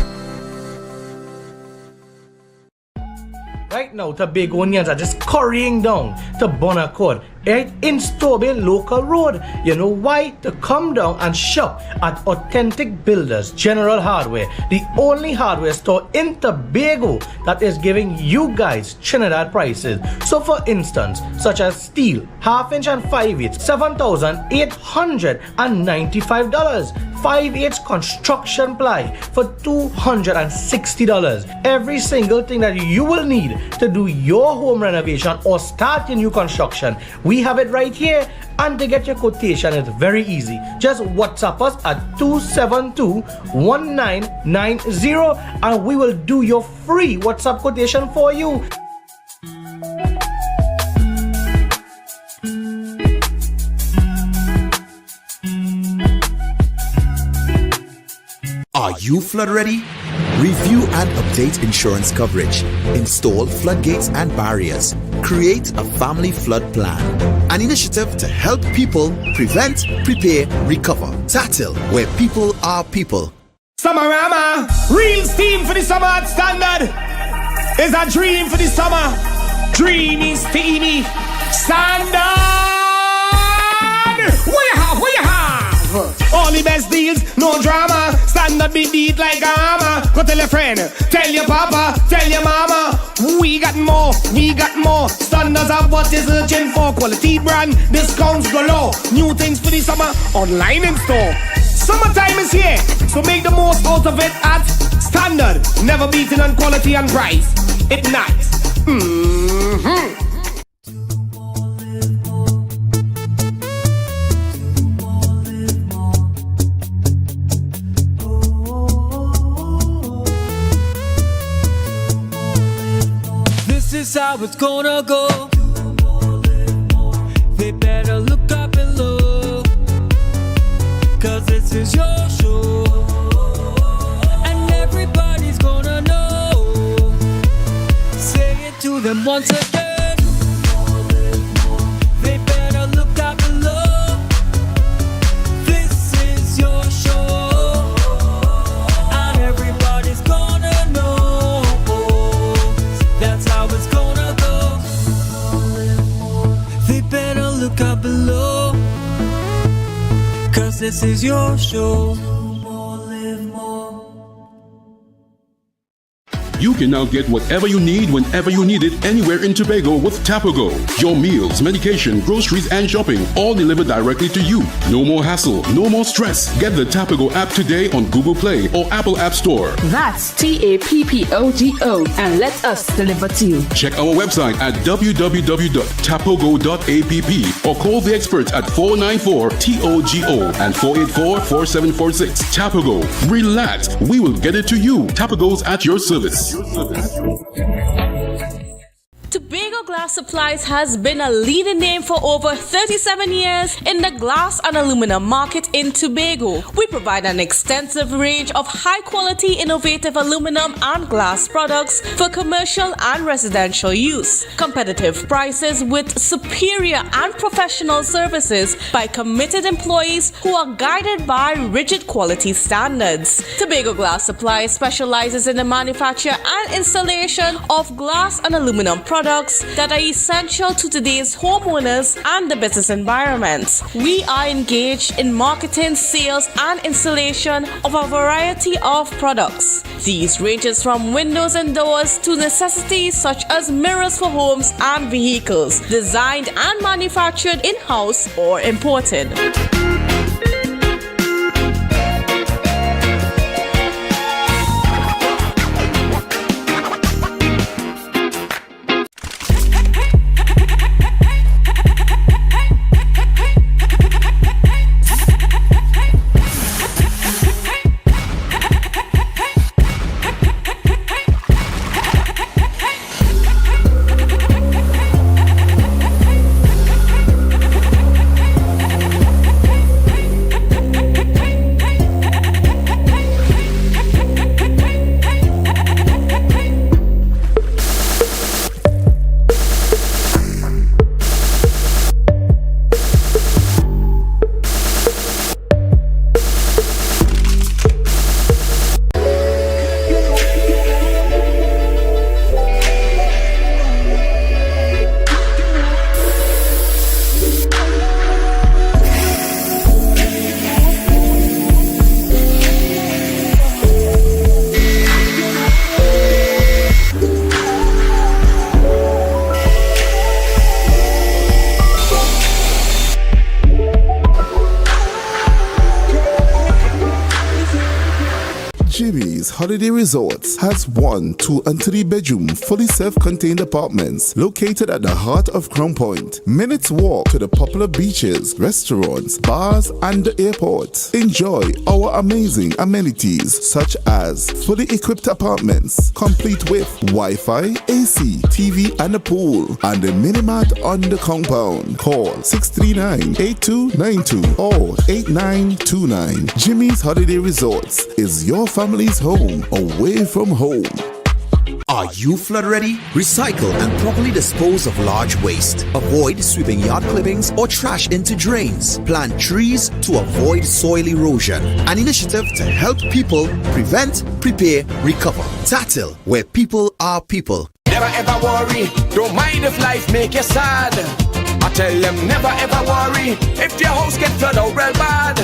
Right now, Tobagonians are just scurrying down to Bonaccord, right in Stobie Local Road. You know why? To come down and shop at Authentic Builders General Hardware, the only hardware store in Tobago that is giving you guys Trinidad prices. So for instance, such as steel, 1/2 and 5/8, $7,895. 5/8 construction ply for $260. Every single thing that you will need to do your home renovation or start your new construction, we have it right here. And to get your quotation, it's very easy. Just WhatsApp us at 272-1990 and we will do your free WhatsApp quotation for you. Are you flood ready? Review and update insurance coverage. Install floodgates and barriers. Create a family flood plan. An initiative to help people prevent, prepare, recover. Tatil, where people are people. Summerama, real steam for the summer at Standard. Is a dream for the summer. Dreamy, steamy, Standard. What you have? What you have? All the best deals, no drama. Standard beat like a hammer. Go tell your friend, tell your papa, tell your mama. We got more, we got more. Standards have what is searching for. Quality brand, discounts galore. New things for the summer, online in store. Summertime is here, so make the most out of it at Standard. Never beaten on quality and price. It's nice. This is how it's gonna go. They better look up and look, 'cause this is your show, and everybody's gonna know. Say it to them once again. They better look up and look. This is your show, and everybody's gonna know. That's how it's gonna go. They better look up below, 'cause this is your show. You can now get whatever you need whenever you need it anywhere in Tobago with Tobago. Your meals, medication, groceries, and shopping all delivered directly to you. No more hassle, no more stress. Get the Tobago app today on Google Play or Apple App Store. That's TAPPOGO and let us deliver to you. Check our website at www.tapogo.app or call the experts at 494-TOGO and 484-4746. Tobago. Relax. We will get it to you. Tobago's at your service. Tobago Glass Supplies has bin a leading name for over 37 years in the glass and aluminum market in Tobago. We provide an extensive range of high-quality, innovative aluminum and glass products for commercial and residential use. Competitive prices with superior and professional services by committed employees who are guided by rigid quality standards. Tobago Glass Supplies specializes in the manufacture and installation of glass and aluminum products that are essential to today's homeowners and the business environment. We are engaged in marketing, sales, and installation of a variety of products. These ranges from windows and doors to necessities such as mirrors for homes and vehicles, designed and manufactured in-house or imported. Jimmy's Holiday Resorts has 1, 2, and 3 bedroom, fully self-contained apartments located at the heart of Crown Point. Minutes walk to the popular beaches, restaurants, bars, and the airport. Enjoy our amazing amenities such as fully equipped apartments, complete with Wi-Fi, AC, TV, and a pool, and a mini-mart on the compound. Call 639-8292 or 8929. Jimmy's Holiday Resorts is your family's home away from home. Are you flood ready? Recycle and properly dispose of large waste. Avoid sweeping yard clippings or trash into drains. Plant trees to avoid soil erosion. An initiative to help people prevent, prepare, recover. Tatil, where people are people. Never ever worry, don't mind if life make you sad. I tell them never ever worry, if your house get flooded out real bad.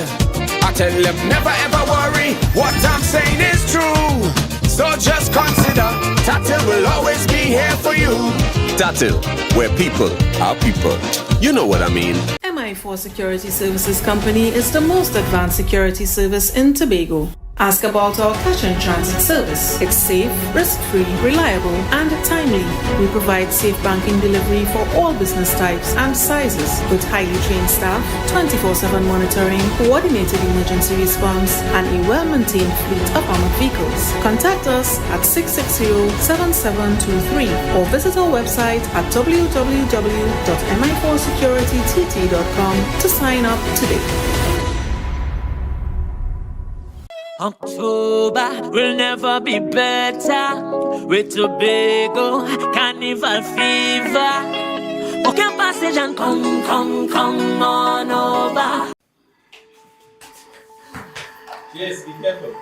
I tell them never ever worry, what I'm saying is true. So just consider, Tatil will always be here for you. Tatil, where people are people. You know what I mean. MI4 Security Services Company is the most advanced security service in Tobago. Ask about our cash and transit service. It's safe, risk-free, reliable, and timely. We provide safe banking delivery for all business types and sizes with highly trained staff, 24/7 monitoring, coordinated emergency response, and a well-maintained fleet of armored vehicles. Contact us at 660-7723 or visit our website at www.mi4securitytt.com to sign up today. October will never be better with Tobago Carnival fever. Book your passage and come on over. Yes, be careful.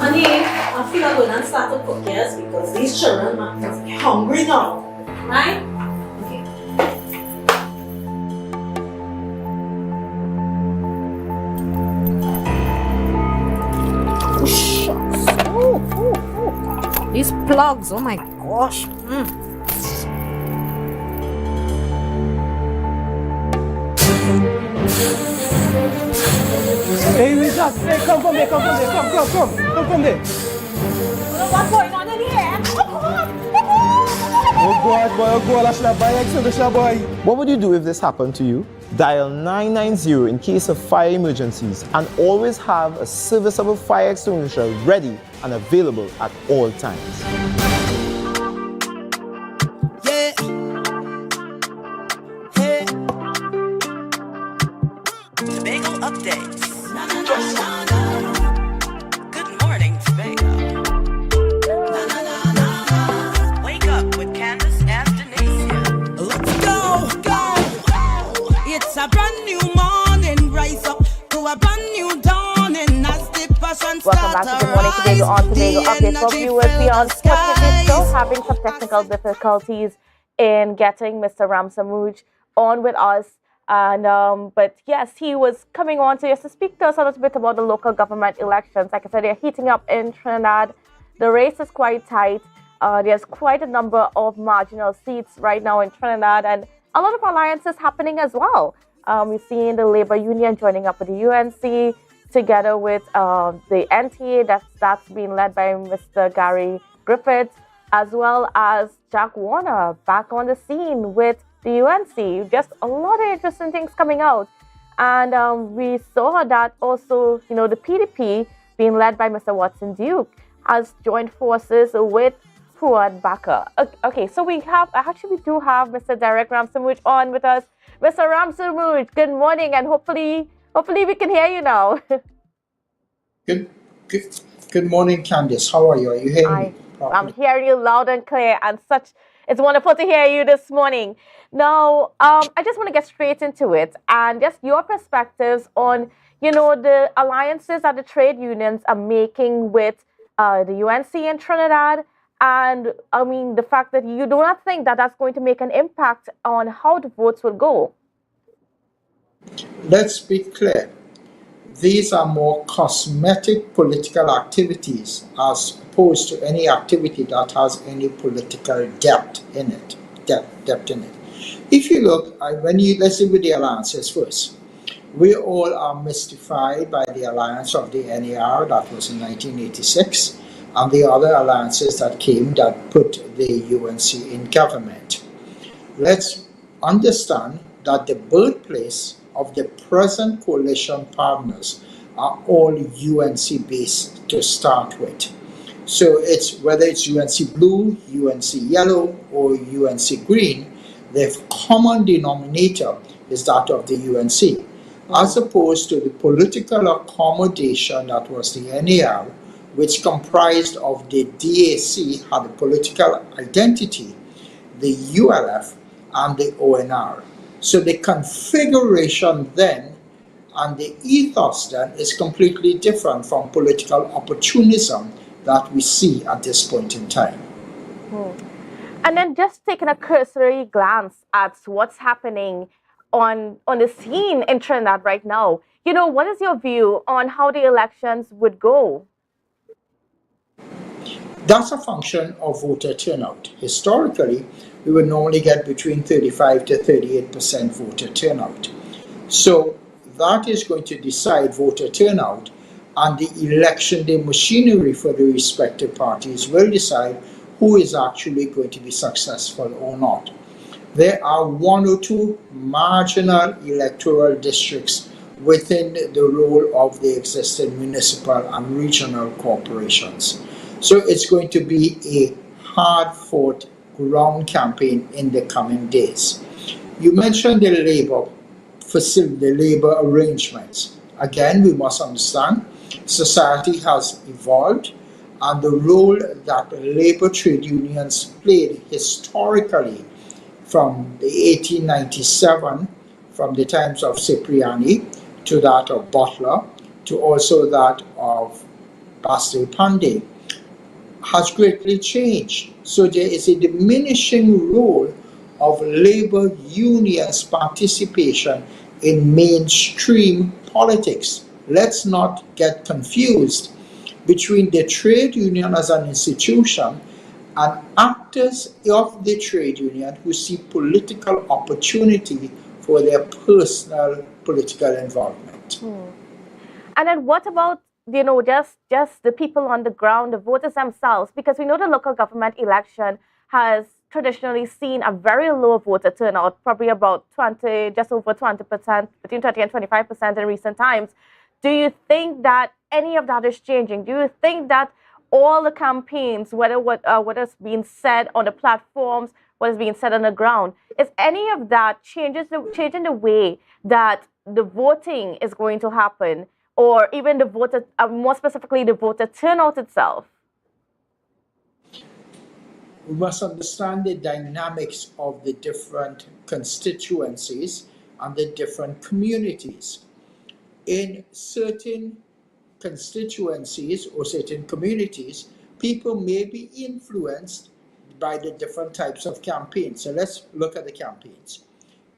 Honey, I feel I'm going to start to cook, yes, because these children must be hungry now, right? These plugs, oh my gosh. Hey, Richard, hey, come from there. Come from there. What's going on in here? Oh God, boy, I should have buy service, boy. What would you do if this happened to you? Dial 990 in case of fire emergencies and always have a serviceable fire extinguisher ready and available at all times. Yeah. Hey. Tobago updates. Good morning, Tobago. Wake up with Candace and Denise. Let's go. It's a brand new morning. Rise up to a brand new dawning as the passion Welcome back to Good Morning Tobago on Tobago Updates. For viewers beyond Sports, we're still having some technical difficulties in getting Mr. Ramsamuj on with us. And but yes, he was coming on to just to speak to us a little bit about the local government elections. Like I said, they're heating up in Trinidad. The race is quite tight. There's quite a number of marginal seats right now in Trinidad, and a lot of alliances happening as well. We've seen the Labour Union joining up with the UNC together with the NTA that's being led by Mr. Gary Griffiths, as well as Jack Warner back on the scene with the UNC. Just a lot of interesting things coming out. And we saw that also, you know, the PDP being led by Mr. Watson Duke has joined forces with Fuad Baka. Okay, so we do have Mr. Derek Ramsamuj on with us. Mr. Ramsamuj, good morning, and hopefully we can hear you now. Good morning, Candice. How are you? Are you hearing me? I'm hearing you loud and clear, and it's wonderful to hear you this morning. Now, I just want to get straight into it, and just your perspectives on, you know, the alliances that the trade unions are making with the UNC in Trinidad. And I mean, the fact that you do not think that that's going to make an impact on how the votes will go. Let's be clear. These are more cosmetic political activities as opposed to any activity that has any political depth in it. If you look, let's deal with the alliances first. We all are mystified by the alliance of the NAR that was in 1986. And the other alliances that came that put the UNC in government. Let's understand that the birthplace of the present coalition partners are all UNC based to start with. So it's whether it's UNC blue, UNC yellow, or UNC green, the common denominator is that of the UNC, as opposed to the political accommodation that was the NAR, which comprised of the DAC, had a political identity, the ULF, and the ONR. So the configuration then and the ethos then is completely different from political opportunism that we see at this point in time. And then just taking a cursory glance at what's happening on the scene in Trinidad right now, you know, what is your view on how the elections would go? That's a function of voter turnout. Historically, we would normally get between 35 to 38% voter turnout. So that is going to decide voter turnout, and the election day machinery for the respective parties will decide who is actually going to be successful or not. There are one or two marginal electoral districts within the role of the existing municipal and regional corporations. So it's going to be a hard-fought ground campaign in the coming days. You mentioned the labor arrangements. Again, we must understand society has evolved, and the role that labor trade unions played historically from the 1897, from the times of Cipriani, to that of Butler, to also that of Bastille Pandey, has greatly changed. So there is a diminishing role of labor unions' participation in mainstream politics. Let's not get confused between the trade union as an institution and actors of the trade union who see political opportunity for their personal political involvement. And then what about, you know, just the people on the ground, the voters themselves? Because we know the local government election has traditionally seen a very low voter turnout, probably about 20, just over 20%, between 20 and 25% in recent times. Do you think that any of that is changing? Do you think that all the campaigns, whether what is being said on the platforms, what is being said on the ground, is any of that changing the way that the voting is going to happen, or even the voter, more specifically, the voter turnout itself? We must understand the dynamics of the different constituencies and the different communities. In certain constituencies or certain communities, people may be influenced by the different types of campaigns. So let's look at the campaigns.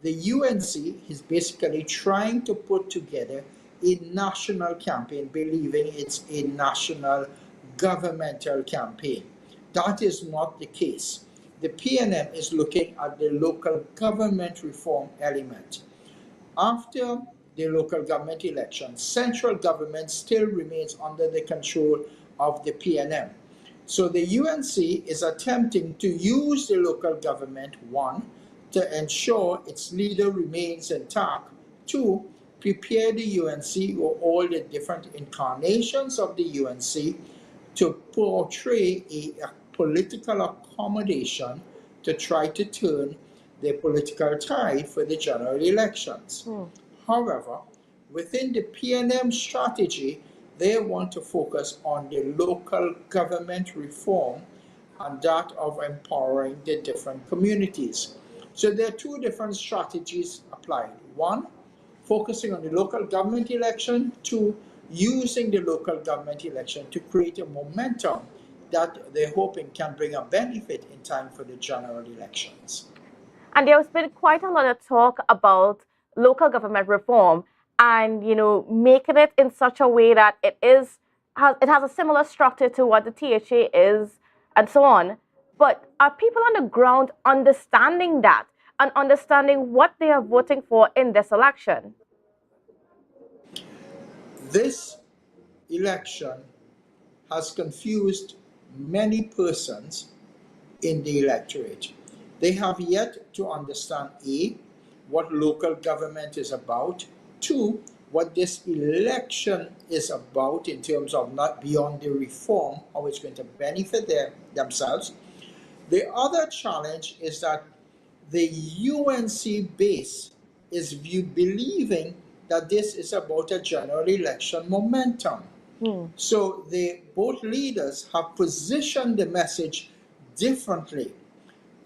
The UNC is basically trying to put together a national campaign, believing it's a national governmental campaign. That is not the case. The PNM is looking at the local government reform element. After the local government election, central government still remains under the control of the PNM. So the UNC is attempting to use the local government, one, to ensure its leader remains intact, two, prepare the UNC or all the different incarnations of the UNC to portray a political accommodation to try to turn the political tide for the general elections. However, within the PNM strategy, they want to focus on the local government reform and that of empowering the different communities. So there are two different strategies applied. One, focusing on the local government election. Two, using the local government election to create a momentum that they're hoping can bring a benefit in time for the general elections. And there's been quite a lot of talk about local government reform and, making it in such a way that it has a similar structure to what the THA is and so on. But are people on the ground understanding that and understanding what they are voting for in this election? This election has confused many persons in the electorate. They have yet to understand A, what local government is about, two, what this election is about in terms of not beyond the reform, how it's going to benefit themselves. The other challenge is that the UNC base is believing that this is about a general election momentum. So both leaders have positioned the message differently.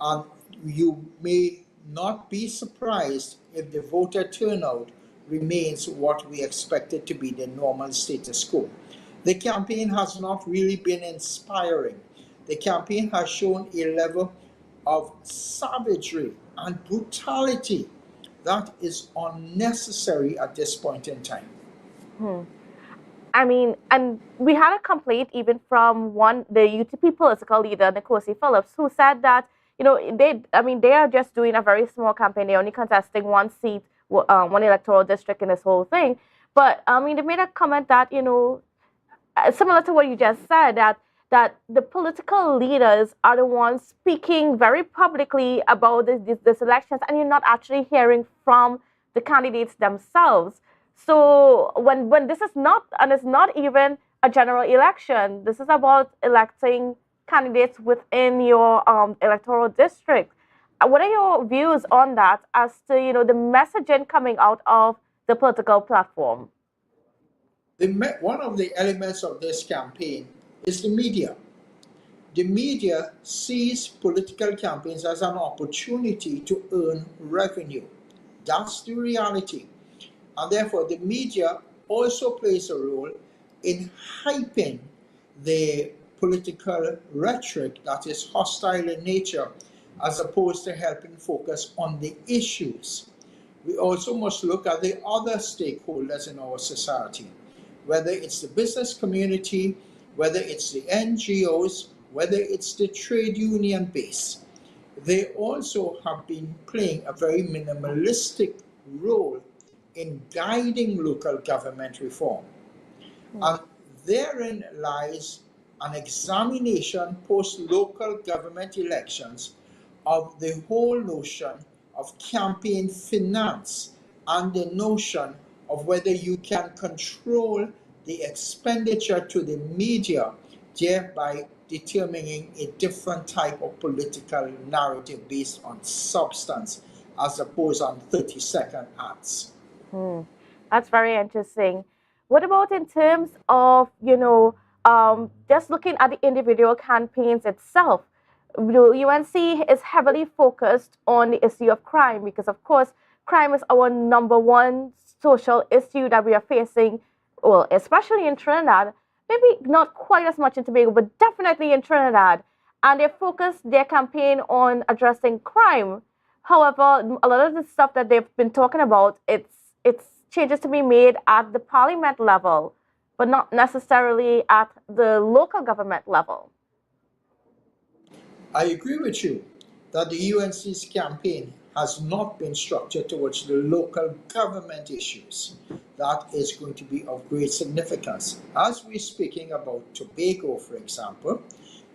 And you may not be surprised if the voter turnout remains what we expected to be the normal status quo. The campaign has not really been inspiring. The campaign has shown a level of savagery and brutality that is unnecessary at this point in time. And we had a complaint even from the UTP political leader, Nkosi Phillips, who said that, they are just doing a very small campaign. They're only contesting one seat, one electoral district in this whole thing. But, they made a comment that, similar to what you just said, that the political leaders are the ones speaking very publicly about this elections, and you're not actually hearing from the candidates themselves. So when this is not, and it's not even a general election, this is about electing candidates within your electoral district. What are your views on that as to, the messaging coming out of the political platform? One of the elements of this campaign is the media. The media sees political campaigns as an opportunity to earn revenue. That's the reality. And therefore, the media also plays a role in hyping the political rhetoric that is hostile in nature, as opposed to helping focus on the issues. We also must look at the other stakeholders in our society, whether it's the business community, whether it's the NGOs, whether it's the trade union base. They also have been playing a very minimalistic role in guiding local government reform. And therein lies an examination post-local government elections of the whole notion of campaign finance and the notion of whether you can control the expenditure to the media, thereby determining a different type of political narrative based on substance as opposed on 30-second ads. That's very interesting. What about in terms of, just looking at the individual campaigns itself? The UNC is heavily focused on the issue of crime because, of course, crime is our number one social issue that we are facing, well, especially in Trinidad. Maybe not quite as much in Tobago, but definitely in Trinidad. And they focus their campaign on addressing crime. However, a lot of the stuff that they've been talking about, it's changes to be made at the parliament level, but not necessarily at the local government level. I agree with you that the UNC's campaign has not been structured towards the local government issues. That is going to be of great significance. As we're speaking about Tobago, for example,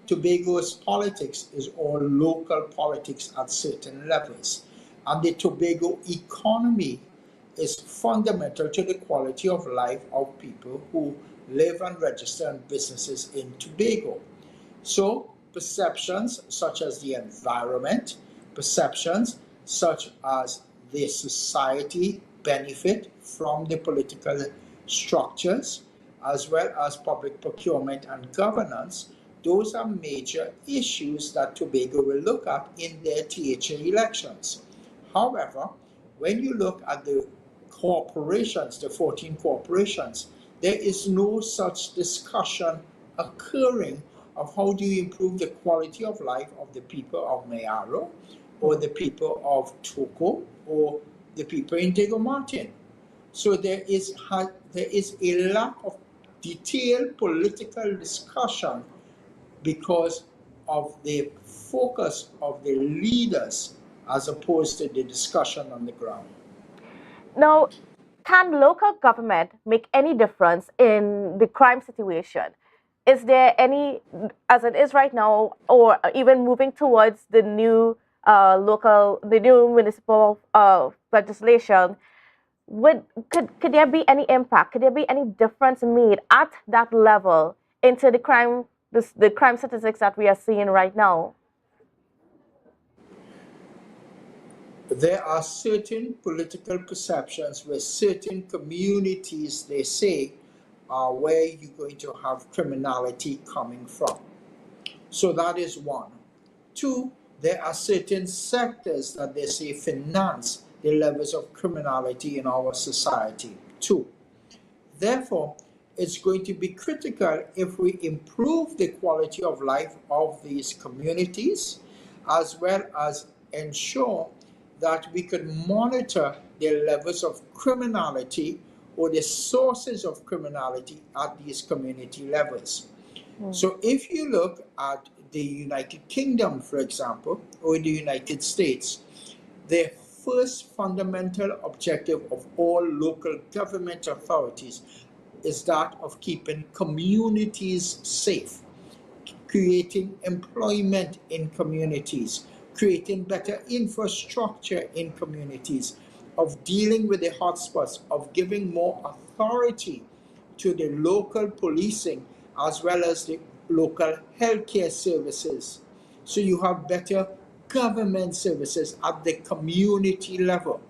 Tobago's politics is all local politics at certain levels. And the Tobago economy is fundamental to the quality of life of people who live and register in businesses in Tobago. So, perceptions such as the environment, perceptions such as the society benefit from the political structures, as well as public procurement and governance, those are major issues that Tobago will look at in their THA elections. However, when you look at the corporations, the 14 corporations, there is no such discussion occurring of how do you improve the quality of life of the people of Mayaro or the people of Toko or the people in Diego Martin. So there is a lack of detailed political discussion because of the focus of the leaders as opposed to the discussion on the ground. Now, can local government make any difference in the crime situation? Is there any, as it is right now, or even moving towards the new municipal legislation? Could there be any impact? Could there be any difference made at that level into the crime statistics that we are seeing right now? There are certain political perceptions where certain communities, they say, are where you're going to have criminality coming from. So that is one. Two, there are certain sectors that they say finance the levels of criminality in our society. Two. Therefore, it's going to be critical if we improve the quality of life of these communities, as well as ensure that we can monitor the levels of criminality or the sources of criminality at these community levels. So if you look at the United Kingdom, for example, or the United States, the first fundamental objective of all local government authorities is that of keeping communities safe, creating employment in communities, creating better infrastructure in communities, of dealing with the hotspots, of giving more authority to the local policing as well as the local healthcare services. So you have better government services at the community level.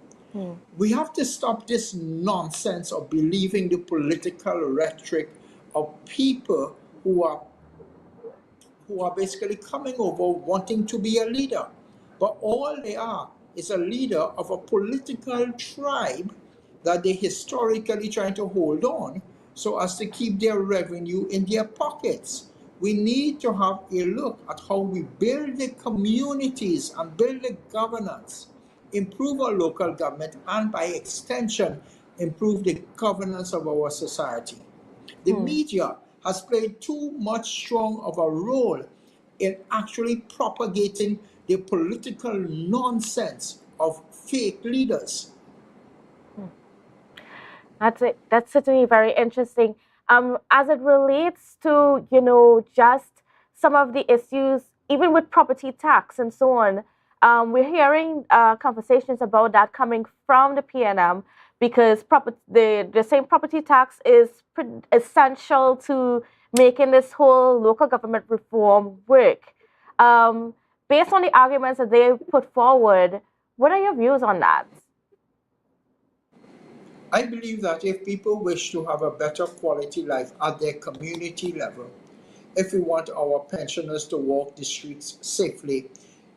We have to stop this nonsense of believing the political rhetoric of people who are basically coming over wanting to be a leader. But all they are is a leader of a political tribe that they historically trying to hold on so as to keep their revenue in their pockets. We need to have a look at how we build the communities and build the governance, improve our local government, and by extension, improve the governance of our society. The media has played too much strong of a role in actually propagating the political nonsense of fake leaders. That's certainly very interesting. As it relates to, just some of the issues, even with property tax and so on, we're hearing conversations about that coming from the PNM because the same property tax is essential to making this whole local government reform work. Based on the arguments that they put forward, what are your views on that? I believe that if people wish to have a better quality life at their community level, if we want our pensioners to walk the streets safely,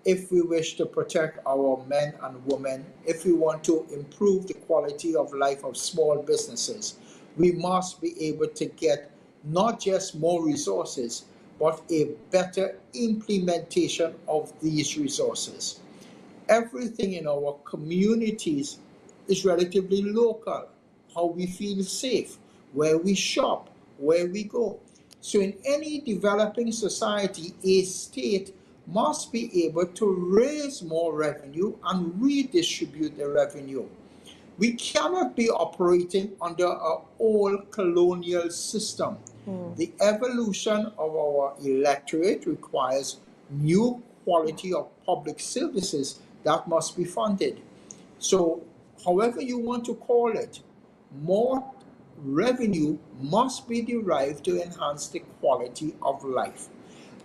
if we wish to protect our men and women, if we want to improve the quality of life of small businesses, we must be able to get not just more resources, but a better implementation of these resources. Everything in our communities is relatively local. How we feel safe, where we shop, where we go. So in any developing society, a state must be able to raise more revenue and redistribute the revenue. We cannot be operating under an old colonial system. The evolution of our electorate requires new quality of public services that must be funded. So, however you want to call it, more revenue must be derived to enhance the quality of life.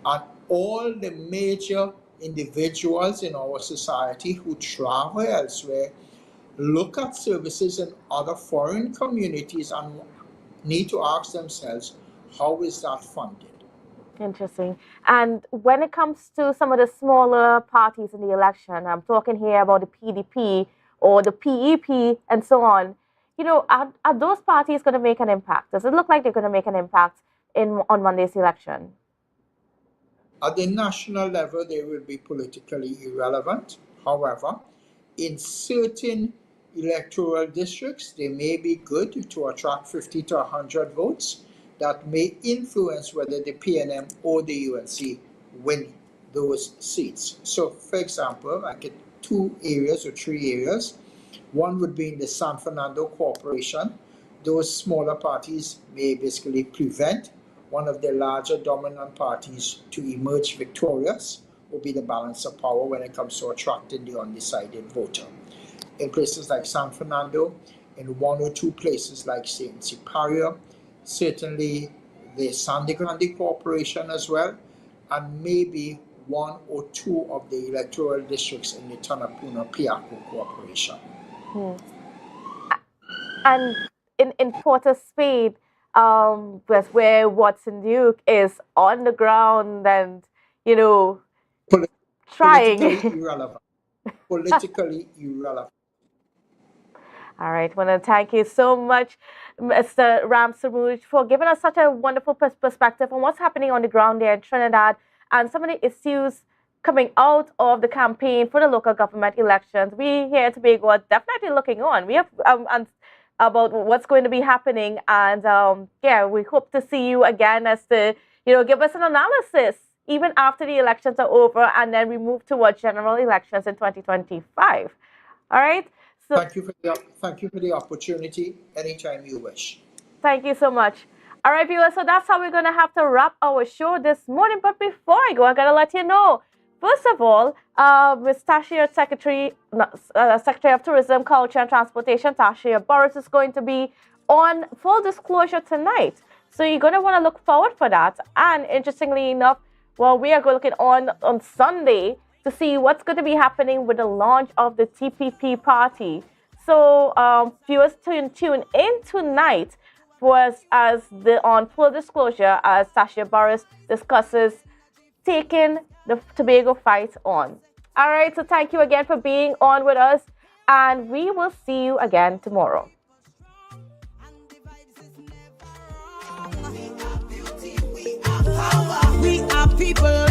And all the major individuals in our society who travel elsewhere look at services in other foreign communities and need to ask themselves, how is that funded? Interesting. And when it comes to some of the smaller parties in the election, I'm talking here about the PDP or the PEP and so on. You know, are those parties going to make an impact? Does it look like they're going to make an impact on Monday's election? At the national level, they will be politically irrelevant. However, in certain electoral districts, they may be good to attract 50 to 100 votes that may influence whether the PNM or the UNC win those seats. So, for example, I get 2 areas or 3 areas. One would be in the San Fernando Corporation. Those smaller parties may basically prevent one of the larger dominant parties to emerge victorious or be the balance of power when it comes to attracting the undecided voter. In places like San Fernando, in 1 or 2 places like St. Siparia, certainly the Sangre Grande Corporation as well, and maybe 1 or 2 of the electoral districts in the Tanapuna-Piaco Corporation. And in Port of Spain, where Watson Duke is on the ground and, you know, trying. Politically irrelevant. Politically irrelevant. All right. I want to thank you so much, Mr. Ram Saruj, for giving us such a wonderful perspective on what's happening on the ground there in Trinidad and some of the issues coming out of the campaign for the local government elections. We here at Tobago are definitely looking on. We have about what's going to be happening, and yeah, we hope to see you again as to give us an analysis even after the elections are over, and then we move towards general elections in 2025. All right. So, thank you for the opportunity. Anytime you wish. Thank you so much. All right, viewers. So that's how we're going to have to wrap our show this morning. But before I go, I got to let you know. First of all, Ms. Tasha, Secretary of Tourism, Culture and Transportation, Tasha Burris, is going to be on full disclosure tonight. So you're going to want to look forward for that. And interestingly enough, well, we are looking on Sunday to see what's going to be happening with the launch of the TPP party. So viewers, tune in tonight for us on full disclosure as Tasha Burris discusses taking the Tobago fight on. All right, so thank you again for being on with us, and we will see you again tomorrow. We are people